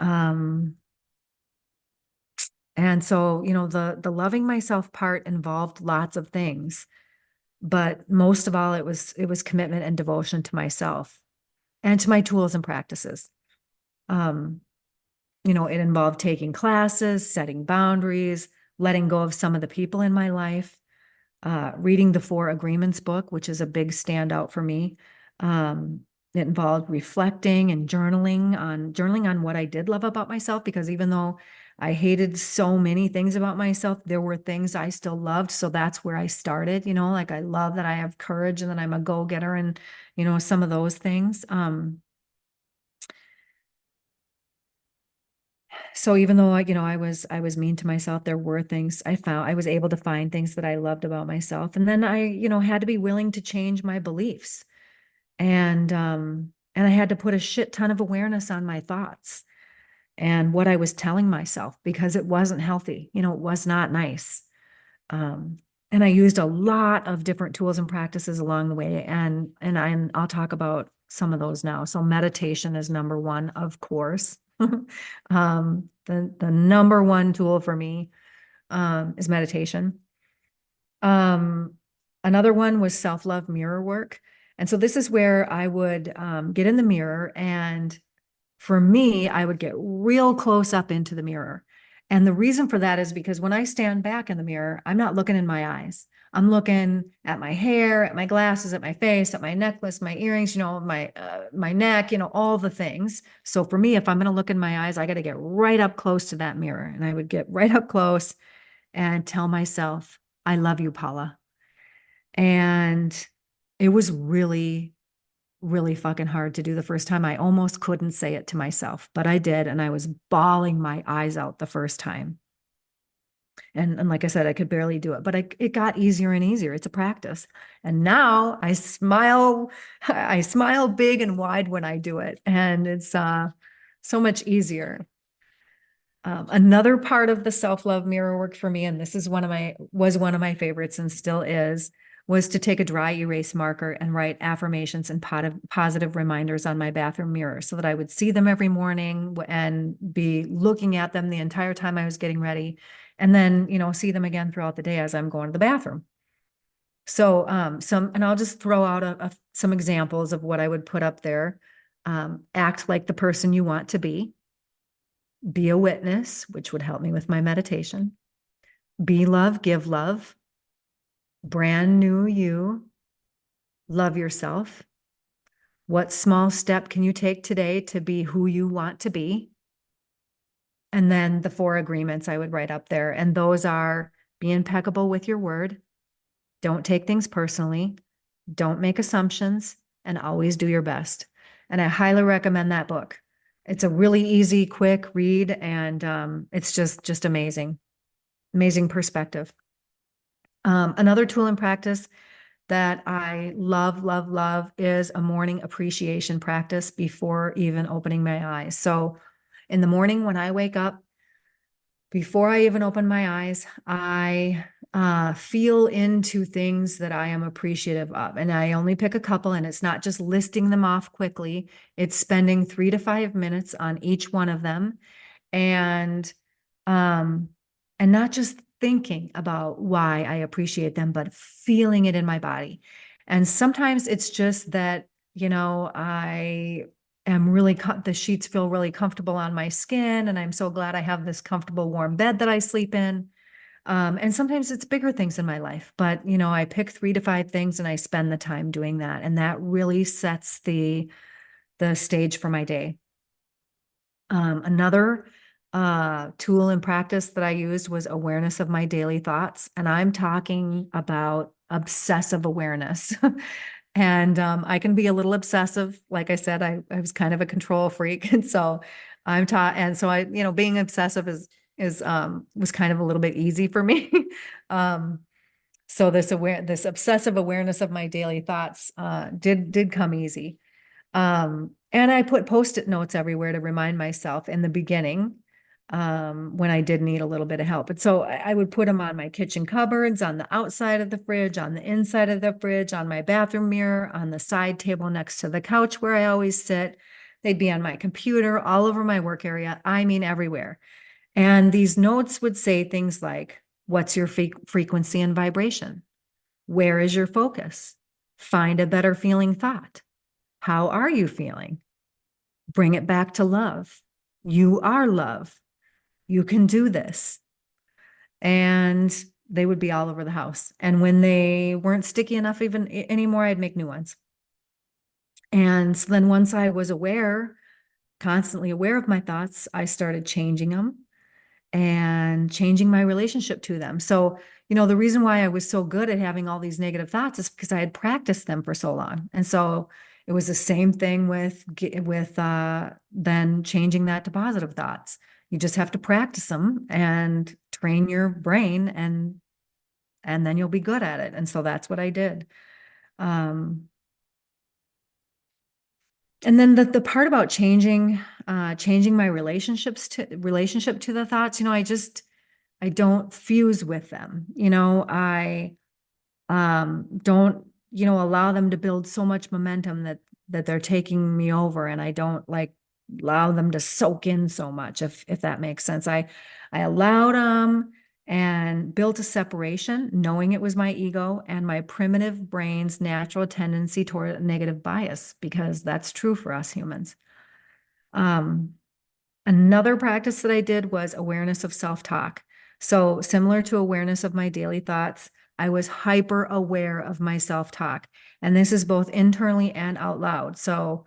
Um, and so, the loving myself part involved lots of things, but most of all, it was commitment and devotion to myself and to my tools and practices. Um, it involved taking classes, setting boundaries, letting go of some of the people in my life, reading the Four Agreements book, which is a big standout for me. It involved reflecting and journaling on what I did love about myself, because even though I hated so many things about myself. There were things I still loved. So that's where I started, like I love that I have courage and that I'm a go-getter and, some of those things. So even though I was mean to myself, there were things I was able to find things that I loved about myself. And then I, had to be willing to change my beliefs. And I had to put a shit ton of awareness on my thoughts and what I was telling myself because it wasn't healthy. It was not nice. Um, and I used a lot of different tools and practices along the way. And I'll talk about some of those now. So meditation is number one, of course. The number one tool for me is meditation. Um, Another one was self-love mirror work. And so this is where I would get in the mirror, and for me, I would get real close up into the mirror. And the reason for that is because when I stand back in the mirror, I'm not looking in my eyes. I'm looking at my hair, at my glasses, at my face, at my necklace, my earrings, my neck, all the things. So for me, if I'm going to look in my eyes, I got to get right up close to that mirror. And I would get right up close and tell myself, I love you, Paula. And it was really, really fucking hard to do the first time. I almost couldn't say it to myself, but I did. And I was bawling my eyes out the first time. And like I said, I could barely do it, but it got easier and easier. It's a practice. And now I smile big and wide when I do it. And it's so much easier. Another part of the self-love mirror work for me, and this is was one of my favorites and still is, was to take a dry erase marker and write affirmations and positive reminders on my bathroom mirror so that I would see them every morning and be looking at them the entire time I was getting ready. And then, see them again throughout the day as I'm going to the bathroom. So, and I'll just throw out some examples of what I would put up there. Act like the person you want to be a witness, which would help me with my meditation, be love, give love, brand new you, love yourself. What small step can you take today to be who you want to be? And then the 4 agreements I would write up there. And those are: be impeccable with your word, don't take things personally, don't make assumptions, and always do your best. And I highly recommend that book. It's a really easy, quick read, and it's just amazing. Amazing perspective. Another tool in practice that I love, love, love is a morning appreciation practice before even opening my eyes. So in the morning when I wake up, before I even open my eyes, I feel into things that I am appreciative of. And I only pick a couple, and it's not just listing them off quickly. It's spending 3 to 5 minutes on each one of them. And um, and not just thinking about why I appreciate them, but feeling it in my body. And sometimes it's just that, I am really, the sheets feel really comfortable on my skin. And I'm so glad I have this comfortable, warm bed that I sleep in. And sometimes it's bigger things in my life, but, I pick 3 to 5 things and I spend the time doing that. And that really sets the stage for my day. Another tool and practice that I used was awareness of my daily thoughts. And I'm talking about obsessive awareness. And I can be a little obsessive. Like I said, I was kind of a control freak. And so I'm taught, and so being obsessive is was kind of a little bit easy for me. um, so this obsessive awareness of my daily thoughts did come easy. And I put Post-it notes everywhere to remind myself in the beginning, when I did need a little bit of help. But so I would put them on my kitchen cupboards, on the outside of the fridge, on the inside of the fridge, on my bathroom mirror, on the side table next to the couch where I always sit. They'd be on my computer, all over my work area. I mean, everywhere. And these notes would say things like, what's your frequency and vibration? Where is your focus? Find a better feeling thought. How are you feeling? Bring it back to love. You are love. You can do this. And they would be all over the house. And when they weren't sticky enough even anymore, I'd make new ones. And so then once I was constantly aware of my thoughts, I started changing them. and changing my relationship to them. So, the reason why I was so good at having all these negative thoughts is because I had practiced them for so long. And so it was the same thing with then changing that to positive thoughts. You just have to practice them and train your brain, and then you'll be good at it. And so that's what I did. Um, and then the part about changing my relationship to the thoughts, I don't fuse with them. I don't, allow them to build so much momentum that they're taking me over, and I don't like allow them to soak in so much, if that makes sense. I allowed them and built a separation, knowing it was my ego and my primitive brain's natural tendency toward a negative bias, because that's true for us humans. Um, Another practice that I did was awareness of self-talk. So, similar to awareness of my daily thoughts, I was hyper aware of my self-talk. And this is both internally and out loud. So,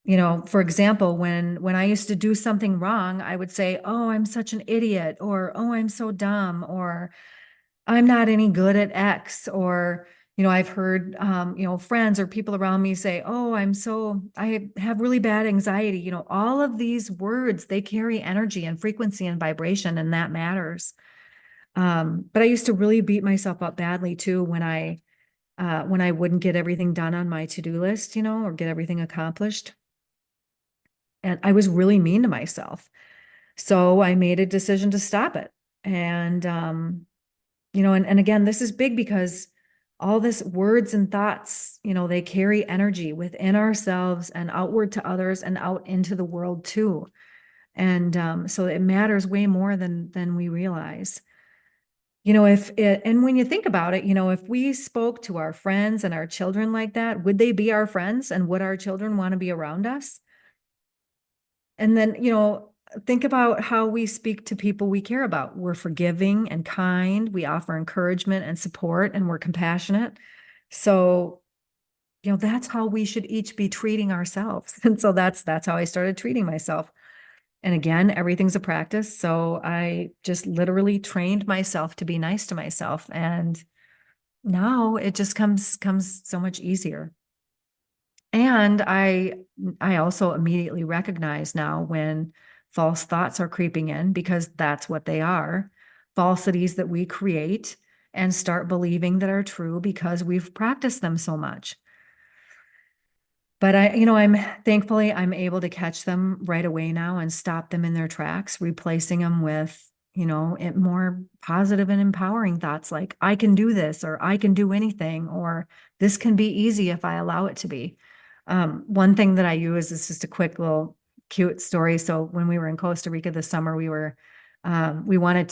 for example, when I used to do something wrong, I would say, "Oh, I'm such an idiot," or "Oh, I'm so dumb," or "I'm not any good at X," or, I've heard, friends or people around me say, "Oh, I have really bad anxiety." All of these words, they carry energy and frequency and vibration, and that matters. But I used to really beat myself up badly too when I wouldn't get everything done on my to-do list, or get everything accomplished. And I was really mean to myself. So I made a decision to stop it. And again, this is big because all this words and thoughts, they carry energy within ourselves and outward to others and out into the world too. And so it matters way more than we realize. If it, and when you think about it, if we spoke to our friends and our children like that, would they be our friends, and would our children want to be around us? And then, think about how we speak to people we care about. We're forgiving and kind. We offer encouragement and support, and we're compassionate. So, that's how we should each be treating ourselves. And so that's how I started treating myself. And again, everything's a practice. So I just literally trained myself to be nice to myself. And now it just comes so much easier. And I also immediately recognize now when false thoughts are creeping in, because that's what they are, falsities that we create and start believing that are true because we've practiced them so much. But I'm able to catch them right away now and stop them in their tracks, replacing them with, more positive and empowering thoughts like, I can do this, or I can do anything, or this can be easy if I allow it to be. One thing that I use is just a quick little cute story. So when we were in Costa Rica this summer, we wanted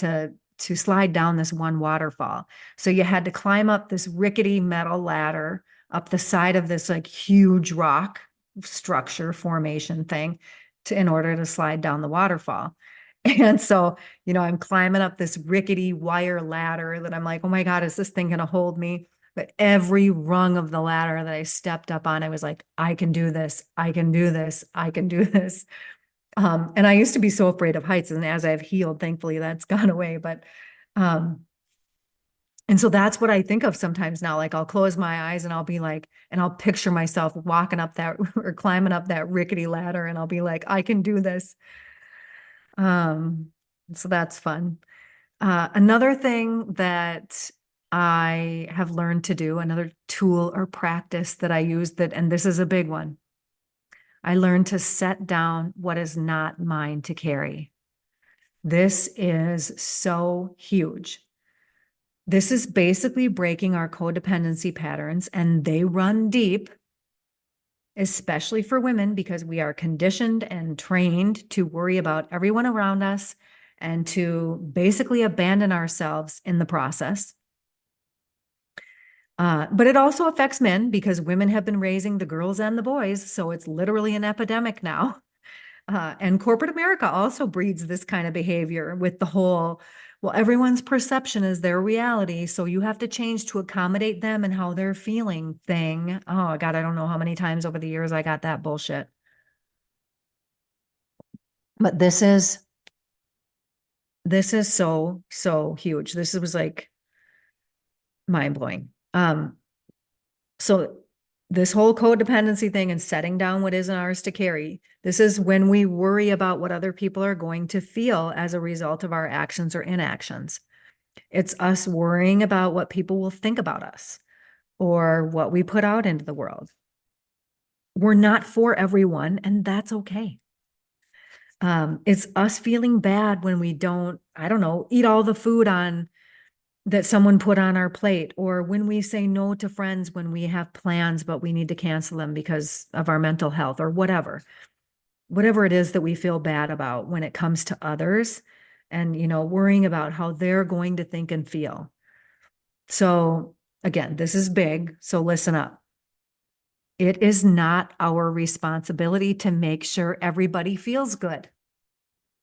to slide down this one waterfall. So you had to climb up this rickety metal ladder up the side of this like huge rock structure formation thing in order to slide down the waterfall. And so, I'm climbing up this rickety wire ladder that I'm like, oh my God, is this thing going to hold me? But every rung of the ladder that I stepped up on, I was like, I can do this. I can do this. I can do this. And I used to be so afraid of heights. And as I've healed, thankfully that's gone away. Um, and so that's what I think of sometimes now. Like I'll close my eyes and I'll be like, and I'll picture myself walking up that or climbing up that rickety ladder, and I'll be like, I can do this. Um, so that's fun. Another thing that I have learned to do, another tool or practice that I use and this is a big one. I learned to set down what is not mine to carry. This is so huge. This is basically breaking our codependency patterns, and they run deep, especially for women, because we are conditioned and trained to worry about everyone around us and to basically abandon ourselves in the process. But it also affects men because women have been raising the girls and the boys. So it's literally an epidemic now. And corporate America also breeds this kind of behavior with the whole, well, everyone's perception is their reality. So you have to change to accommodate them and how they're feeling thing. Oh, God, I don't know how many times over the years I got that bullshit. But this is so, so huge. This was like mind blowing. So this whole codependency thing and setting down what isn't ours to carry, this is when we worry about what other people are going to feel as a result of our actions or inactions. It's us worrying about what people will think about us or what we put out into the world. We're not for everyone, and that's okay. It's us feeling bad when we don't, I don't know, eat all the food on that someone put on our plate, or when we say no to friends when we have plans, but we need to cancel them because of our mental health or whatever it is that we feel bad about when it comes to others and, worrying about how they're going to think and feel. So again, this is big. So listen up. It is not our responsibility to make sure everybody feels good.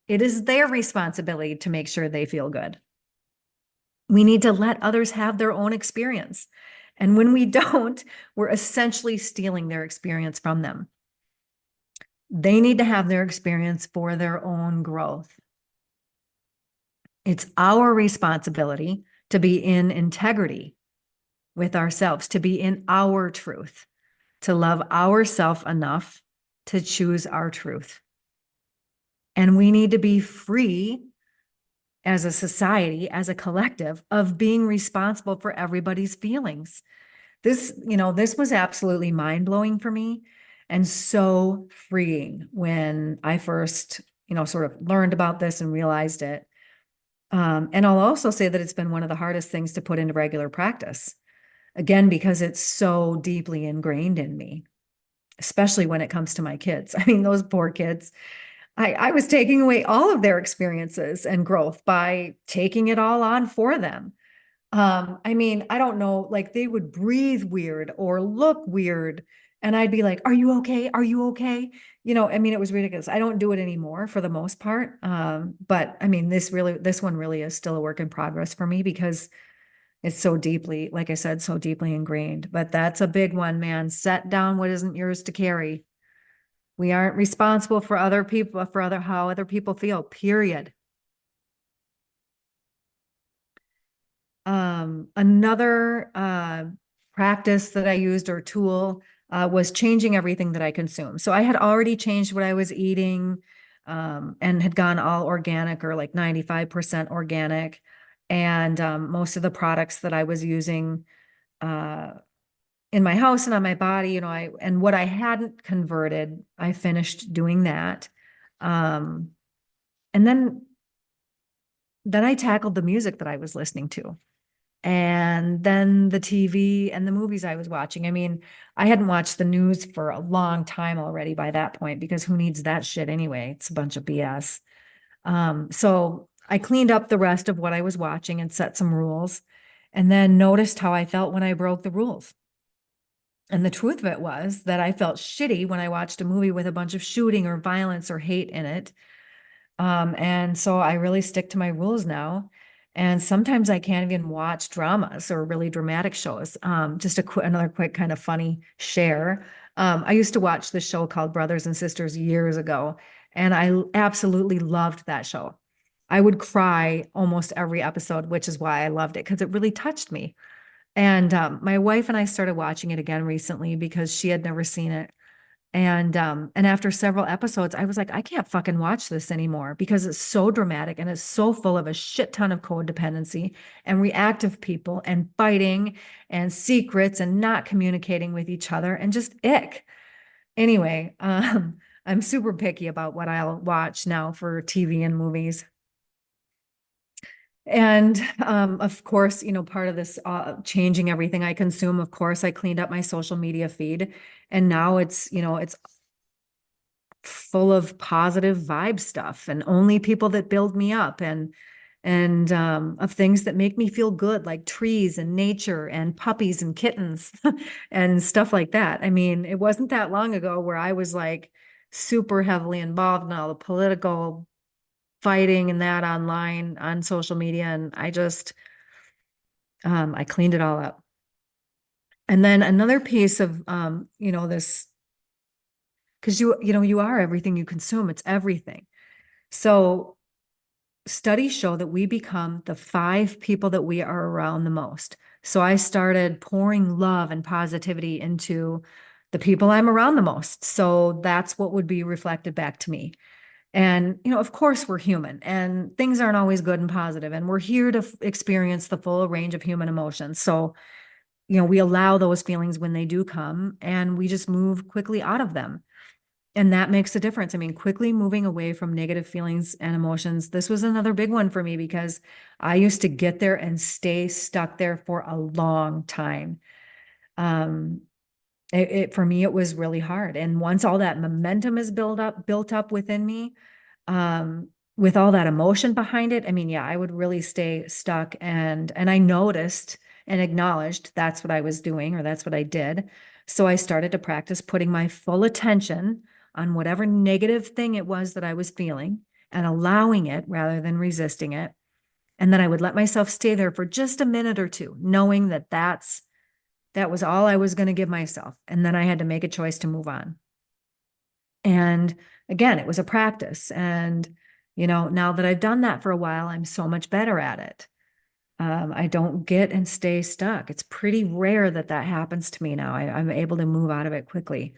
It is their responsibility to make sure they feel good. We need to let others have their own experience. And when we don't, we're essentially stealing their experience from them. They need to have their experience for their own growth. It's our responsibility to be in integrity with ourselves, to be in our truth, to love ourselves enough to choose our truth. And we need to be free as a society, as a collective, of being responsible for everybody's feelings. This was absolutely mind blowing for me and so freeing when I first, sort of learned about this and realized it. And I'll also say that it's been one of the hardest things to put into regular practice, again, because it's so deeply ingrained in me, especially when it comes to my kids. I mean, those poor kids. I was taking away all of their experiences and growth by taking it all on for them. I mean, I don't know, like they would breathe weird or look weird. And I'd be like, are you okay? Are you okay? I mean, it was ridiculous. I don't do it anymore for the most part. But I mean, this one really is still a work in progress for me because it's so deeply, like I said, so deeply ingrained. But that's a big one, man. Set down what isn't yours to carry. We aren't responsible for other people, how other people feel, period. Another practice that I used or tool was changing everything that I consume. So I had already changed what I was eating and had gone all organic or like 95% organic. And most of the products that I was using in my house and on my body, and what I hadn't converted, I finished doing that. Um, and then I tackled the music that I was listening to and then the TV and the movies I was watching. I mean, I hadn't watched the news for a long time already by that point because who needs that shit anyway? It's a bunch of BS. So I cleaned up the rest of what I was watching and set some rules and then noticed how I felt when I broke the rules. And the truth of it was that I felt shitty when I watched a movie with a bunch of shooting or violence or hate in it. And so I really stick to my rules now. And sometimes I can't even watch dramas or really dramatic shows. Just another quick kind of funny share. I used to watch this show called Brothers and Sisters years ago, and I absolutely loved that show. I would cry almost every episode, which is why I loved it because it really touched me. And my wife and I started watching it again recently because she had never seen it. And after several episodes, I was like, I can't fucking watch this anymore because it's so dramatic and it's so full of a shit ton of codependency and reactive people and fighting and secrets and not communicating with each other and just ick. Anyway, I'm super picky about what I'll watch now for TV and movies. And of course, part of this changing everything I consume, of course, I cleaned up my social media feed and now it's full of positive vibe stuff and only people that build me up and of things that make me feel good, like trees and nature and puppies and kittens and stuff like that. I mean, it wasn't that long ago where I was like super heavily involved in all the political fighting and that online on social media, and I cleaned it all up. And then another piece of this, because you are everything you consume, it's everything. So studies show that we become the 5 people that we are around the most. So I started pouring love and positivity into the people I'm around the most. So that's what would be reflected back to me. And, of course, we're human and things aren't always good and positive, and we're here to experience the full range of human emotions. So, we allow those feelings when they do come and we just move quickly out of them. And that makes a difference. I mean, quickly moving away from negative feelings and emotions. This was another big one for me because I used to get there and stay stuck there for a long time. Um, for me, it was really hard. And once all that momentum is built up within me, um, with all that emotion behind it, I mean, yeah, I would really stay stuck. And I noticed and acknowledged that's what I was doing, or that's what I did. So I started to practice putting my full attention on whatever negative thing it was that I was feeling and allowing it rather than resisting it. And then I would let myself stay there for just a minute or two, knowing that that was all I was going to give myself. And then I had to make a choice to move on. And again, it was a practice. And, now that I've done that for a while, I'm so much better at it. I don't get and stay stuck. It's pretty rare that that happens to me now. I'm able to move out of it quickly.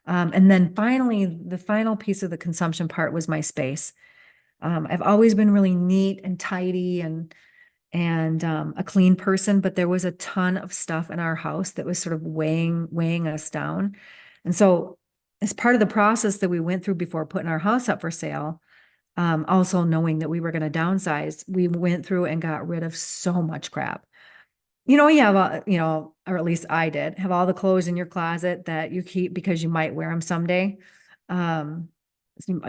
And then finally, the final piece of the consumption part was my space. I've always been really neat and tidy and a clean person, but there was a ton of stuff in our house that was sort of weighing us down. And so as part of the process that we went through before putting our house up for sale, also knowing that we were going to downsize, we went through and got rid of so much crap. You have, or at least I did, have all the clothes in your closet that you keep because you might wear them someday, um,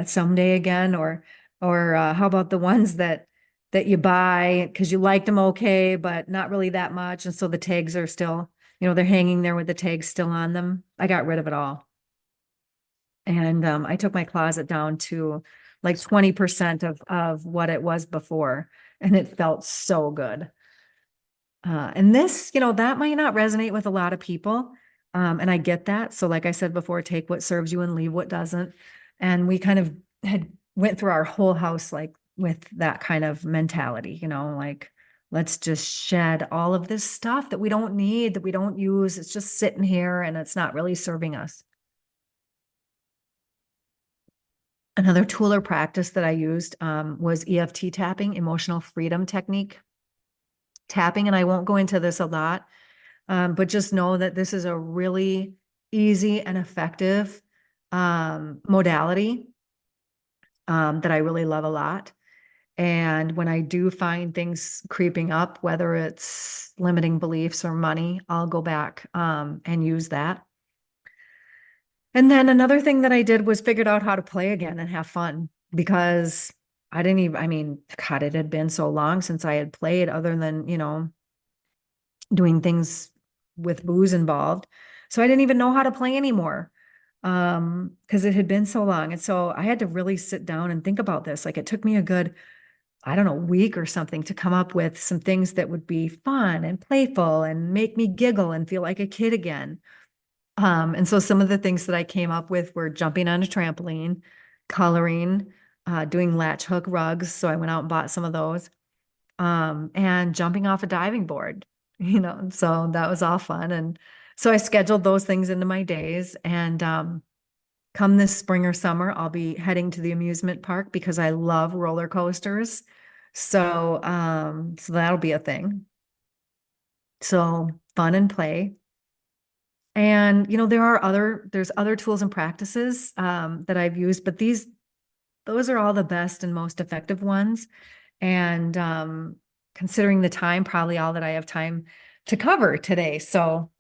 someday again, or how about the ones that you buy because you liked them okay, but not really that much, and so the tags are still, they're hanging there with the tags still on them. I got rid of it all, and I took my closet down to like 20% of what it was before, and it felt so good. And this, that might not resonate with a lot of people. And I get that. So like I said before, take what serves you and leave what doesn't. And we kind of had went through our whole house like with that kind of mentality, like let's just shed all of this stuff that we don't need, that we don't use. It's just sitting here and it's not really serving us. Another tool or practice that I used was EFT tapping, emotional freedom technique tapping. And I won't go into this a lot. But just know that this is a really easy and effective modality that I really love a lot. And when I do find things creeping up, whether it's limiting beliefs or money, I'll go back and use that. And then another thing that I did was figured out how to play again and have fun because I mean, God, it had been so long since I had played other than, doing things with booze involved. So I didn't even know how to play anymore because it had been so long. And so I had to really sit down and think about this. Like it took me a good, I don't know, week or something to come up with some things that would be fun and playful and make me giggle and feel like a kid again. And so some of the things that I came up with were jumping on a trampoline, coloring, doing latch hook rugs. So I went out and bought some of those, and jumping off a diving board, so that was all fun. And so I scheduled those things into my days. And come this spring or summer, I'll be heading to the amusement park because I love roller coasters. So that'll be a thing. So fun and play. And there's other tools and practices that I've used, but those are all the best and most effective ones. And considering the time, probably all that I have time to cover today. So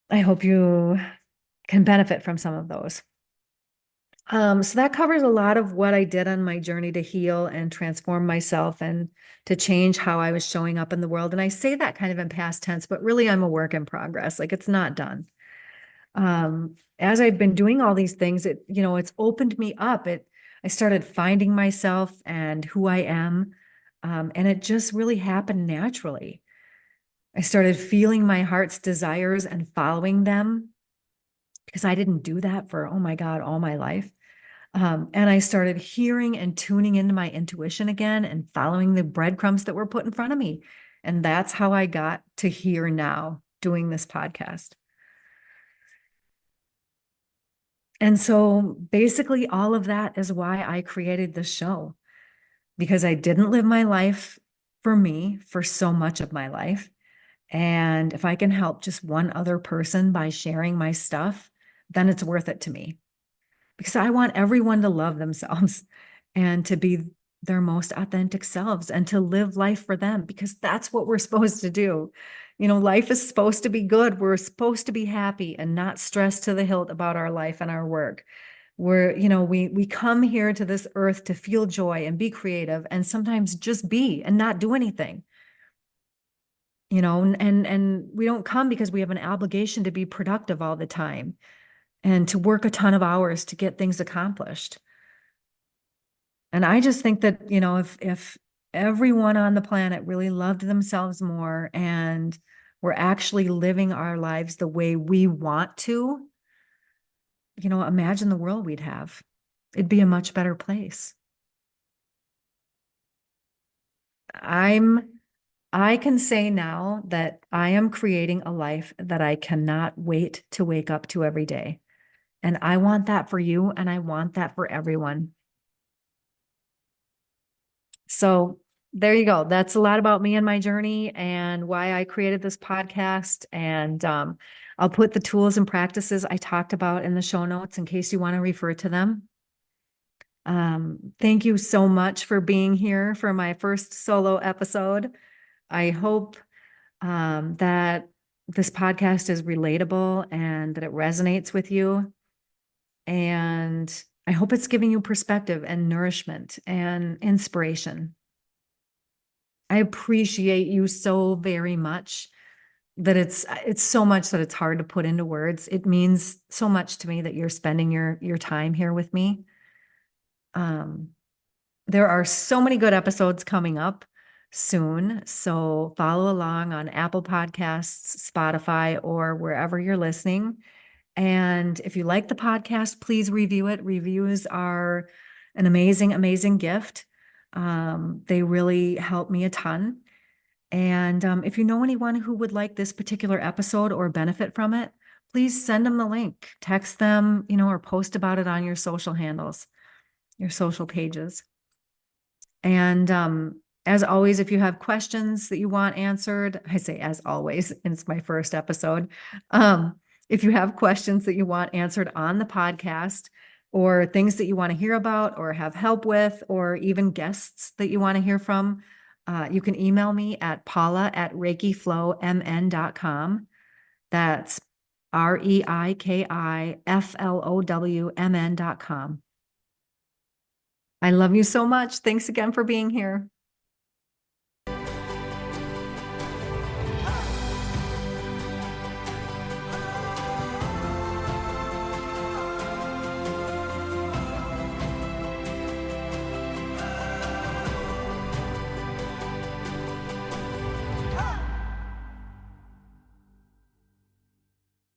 I hope you can benefit from some of those. So that covers a lot of what I did on my journey to heal and transform myself and to change how I was showing up in the world. And I say that kind of in past tense, but really I'm a work in progress. Like it's not done. As I've been doing all these things, it's opened me up. I started finding myself and who I am. And it just really happened naturally. I started feeling my heart's desires and following them because I didn't do that for, oh my God, all my life. And I started hearing and tuning into my intuition again and following the breadcrumbs that were put in front of me. And that's how I got to here now doing this podcast. And so basically, all of that is why I created this show, because I didn't live my life for me for so much of my life. And if I can help just one other person by sharing my stuff, then it's worth it to me, because I want everyone to love themselves and to be their most authentic selves and to live life for them, because that's what we're supposed to do. Life is supposed to be good. We're supposed to be happy and not stressed to the hilt about our life and our work. We come here to this earth to feel joy and be creative and sometimes just be and not do anything. And we don't come because we have an obligation to be productive all the time and to work a ton of hours to get things accomplished. And I just think that, if everyone on the planet really loved themselves more and we're actually living our lives the way we want to, imagine the world we'd have. It'd be a much better place. I'm I can say now that I am creating a life that I cannot wait to wake up to every day. And I want that for you, and I want that for everyone. So there you go. That's a lot about me and my journey and why I created this podcast. And I'll put the tools and practices I talked about in the show notes in case you want to refer to them. Thank you so much for being here for my first solo episode. I hope that this podcast is relatable and that it resonates with you. And I hope it's giving you perspective and nourishment and inspiration. I appreciate you so very much that it's so much that it's hard to put into words. It means so much to me that you're spending your time here with me. Um, there are so many good episodes coming up soon, so follow along on Apple Podcasts, Spotify, or wherever you're listening. And if you like the podcast, please review it. Reviews are an amazing, amazing gift. They really help me a ton. And if you know anyone who would like this particular episode or benefit from it, please send them the link, text them, or post about it on your social handles, your social pages. And as always, if you have questions that you want answered, I say as always, and it's my first episode. If you have questions that you want answered on the podcast, or things that you want to hear about or have help with, or even guests that you want to hear from, you can email me at paula@reikiflowmn.com. That's REIKIFLOWMN.com. I love you so much. Thanks again for being here.